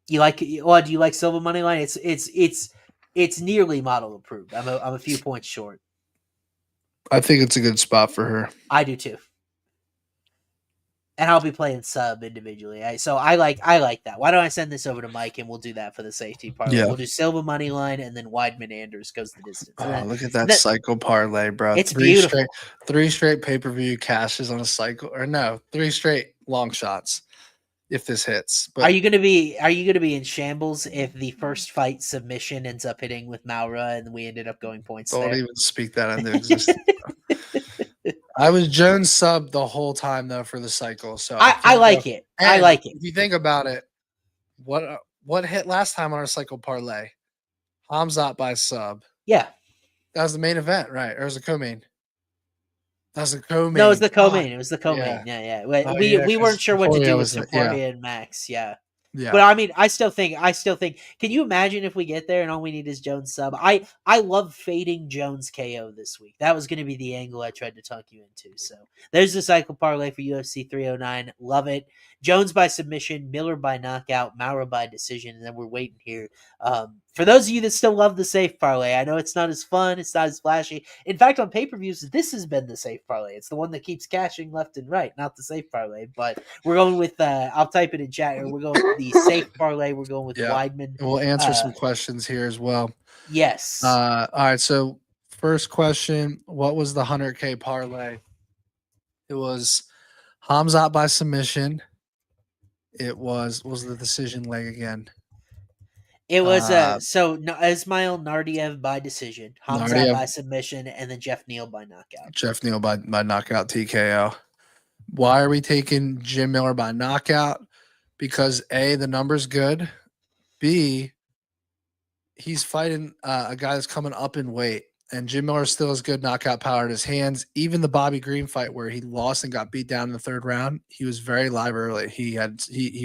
Do you like Silva money line? It's nearly model approved. I'm a few points short. I think it's a good spot for her. I do too. And I'll be playing sub individually. So I like that. Why don't I send this over to Mike and we'll do that for the safety parlay? Yeah. We'll do Silva money line and then Weidman Anders goes the distance. Oh, look at that cycle parlay, bro. It's beautiful. Three straight pay-per-view cashes on a cycle, or no, 3 straight long shots. If this hits, but are you gonna be in shambles if the first fight submission ends up hitting with Moura and we ended up going points? Don't even speak that into existence. I was Jones sub the whole time though for the cycle, so I like it. I like it. If you think about it, what hit last time on our cycle parlay? Hamzat by sub. Yeah, that was the main event, right? Or was it co-main? That was the co-main. No, it was the co-main. It was the co-main. Yeah. We weren't sure what to do with Seportia and Max. Yeah. Yeah. But I mean, I still think. Can you imagine if we get there and all we need is Jones sub? I love fading Jones KO this week. That was going to be the angle I tried to talk you into. So there's the cycle parlay for UFC 309. Love it. Jones by submission, Miller by knockout, Moura by decision, and then we're waiting here. For those of you that still love the safe parlay, I know it's not as fun, it's not as flashy. In fact, on pay-per-views, this has been the safe parlay. It's the one that keeps cashing left and right, not the safe parlay. But we're going with, I'll type it in chat here. We're going with the safe parlay. We're going with Weidman. We'll answer some questions here as well. Yes. All right, so first question, what was the 100K parlay? It was Hamzat by submission. It was the decision leg again. It was Ismail Nardiev by decision, Hamzat by submission, and then Jeff Neal by knockout. Jeff Neal by knockout TKO. Why are we taking Jim Miller by knockout? Because A, the number's good. B, he's fighting a guy that's coming up in weight. And Jim Miller still has good knockout power in his hands. Even the Bobby Green fight where he lost and got beat down in the third round, he was very live early. He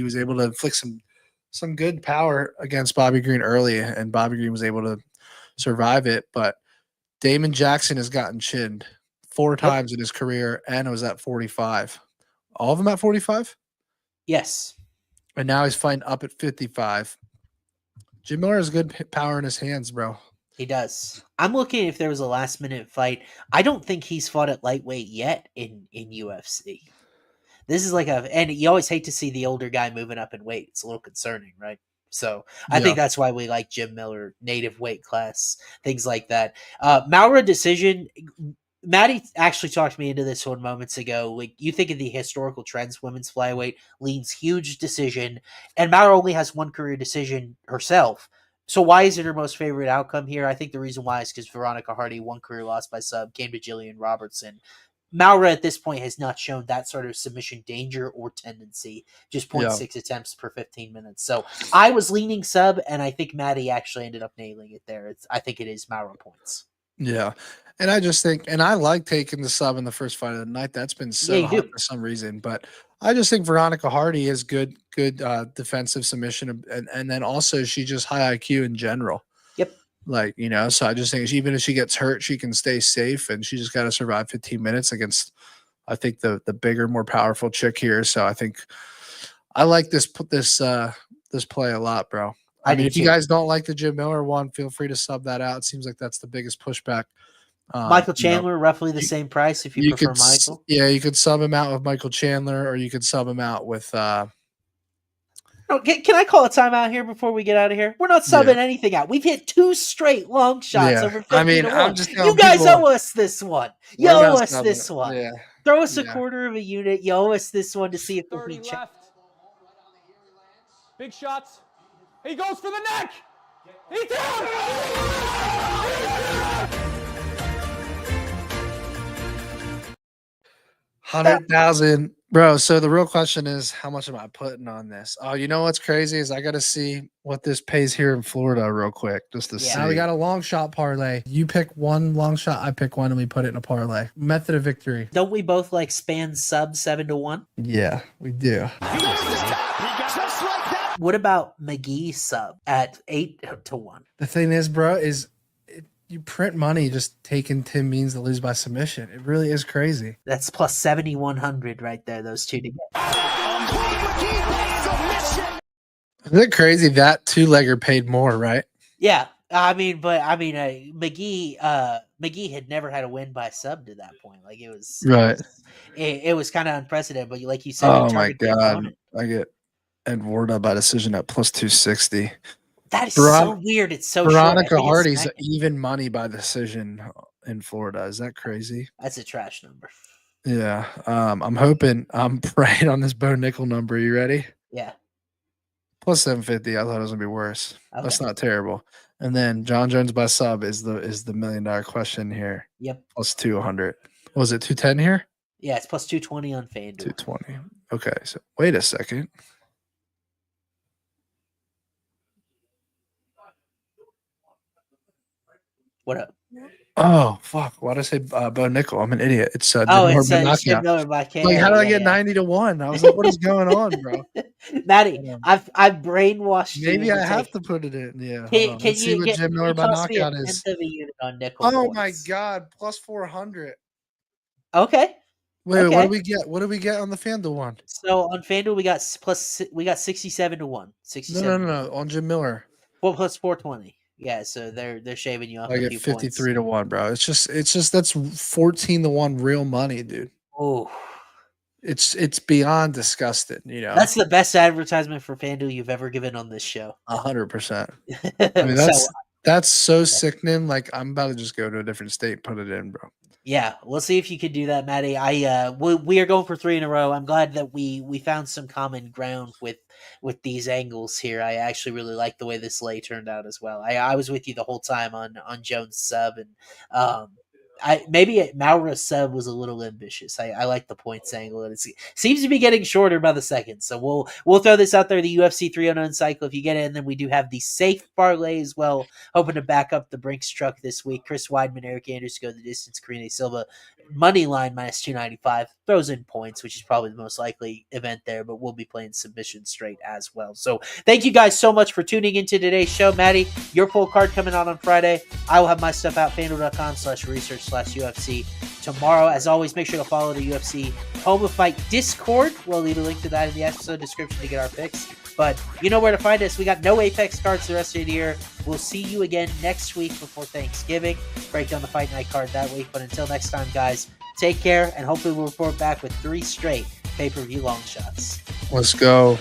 was able to inflict some good power against Bobby Green early, and Bobby Green was able to survive it. But Damon Jackson has gotten chinned 4 times in his career, and it was at 45. All of them at 45? Yes. And now he's fighting up at 55. Jim Miller has good power in his hands, bro. He does. I'm looking if there was a last-minute fight. I don't think he's fought at lightweight yet in UFC. This is and you always hate to see the older guy moving up in weight. It's a little concerning, right? So I think that's why we like Jim Miller, native weight class, things like that. Moura decision. Matty actually talked me into this one moments ago. Like, you think of the historical trends, women's flyweight leans huge decision, and Moura only has one career decision herself. So why is it her most favorite outcome here? I think the reason why is because Veronica Hardy, one career loss by sub, came to Jillian Robertson. Moura at this point has not shown that sort of submission danger or tendency, just 0.6 attempts per 15 minutes. So I was leaning sub, and I think Matty actually ended up nailing it there. I think it is Moura points. Yeah. And I just think, and I like taking the sub in the first fight of the night. That's been so hard for some reason. But I just think Veronica Hardy is good defensive submission. And then also she's just high IQ in general. Yep. So I just think even if she gets hurt, she can stay safe, and she just got to survive 15 minutes against, I think, the bigger, more powerful chick here. So I think I like this play a lot, bro. I mean, if you guys don't like the Jim Miller one, feel free to sub that out. It seems like that's the biggest pushback. Michael Chandler, roughly the same price if you prefer Michael. Yeah, you could sub him out with Michael Chandler, or you could sub him out with can I call a timeout here before we get out of here? We're not subbing anything out. We've hit 2 straight long shots over 50 to 1. I'm just you guys owe us this one. You owe us this one. Yeah. Throw us a quarter of a unit. You owe us this one to see if we check. Big shots. He goes for the neck. He's down. 100,000, bro. So the real question is, how much am I putting on this? Oh, you know what's crazy is I got to see what this pays here in Florida real quick, just to see. Now we got a long shot parlay. You pick one long shot, I pick one, and we put it in a parlay. Method of victory. Don't we both span sub 7 to 1? Yeah, we do. What about Mc.Ghee sub at 8 to 1? The thing is, bro, you print money just taking Tim Means to lose by submission. It really is crazy. That's plus 7,100 right there, those two together. Isn't it crazy that 2-legger paid more, right? Yeah. Mc.Ghee had never had a win by sub to that point. It was right. It was kind of unprecedented, but like you said, oh my god, I get Edwarda by decision at plus 260. That is so weird. It's so Veronica Hardy's even money by decision in Florida. Is that crazy? That's a trash number. Yeah. I'm praying on this Bo Nickal number. You ready? Yeah. Plus 750. I thought it was gonna be worse. Okay. That's not terrible. And then John Jones by sub is the $1 million question here. Yep. Plus 200. Was it 210 here? Yeah, it's plus 220 on FanDuel. 220. Okay. So wait a second. What up? Oh fuck! Why did I say Bo Nickal? I'm an idiot. It's Jim Miller by KO. How did I get 90 to 1? I was like, what is going on, bro? Matty, I've brainwashed you. Maybe I have to put it in. Yeah. Can you see what Jim Miller by knockout is? On Nickal oh my god! Plus 400. Okay. Wait, what do we get? What do we get on the FanDuel one? So on FanDuel we got 67 to 1. 67. No. On Jim Miller. Well, plus 420. Yeah, so they're shaving you off. I get 53 to 1, bro. It's just that's 14 to 1 real money, dude. Oh, it's beyond disgusting. That's the best advertisement for FanDuel you've ever given on this show. 100%. I mean, that's so sickening. I'm about to just go to a different state and put it in, bro. Yeah, we'll see if you can do that, Matty. We are going for 3 in a row. I'm glad that we found some common ground with these angles here. I actually really like the way this lay turned out as well. I was with you the whole time on Jones sub, and maybe Moura sub was a little ambitious. I like the points angle, and it seems to be getting shorter by the second. So we'll throw this out there, the UFC 309 cycle if you get it, and then we do have the safe parlay as well, hoping to back up the Brinks truck this week. Chris Weidman, Eric Anders to go the distance, Karine Silva money line minus 295, throws in points, which is probably the most likely event there, but we'll be playing submission straight as well. So thank you guys so much for tuning into today's show. Matty, your full card coming out on Friday. I will have my stuff out, fanduel.com/research/UFC tomorrow. As always, make sure to follow the UFC Home of Fight Discord. We'll leave a link to that in the episode description to get our picks. But you know where to find us. We got no Apex cards the rest of the year. We'll see you again next week before Thanksgiving. Break down the Fight Night card that week. But until next time, guys, take care, and hopefully we'll report back with 3 straight pay-per-view long shots. Let's go.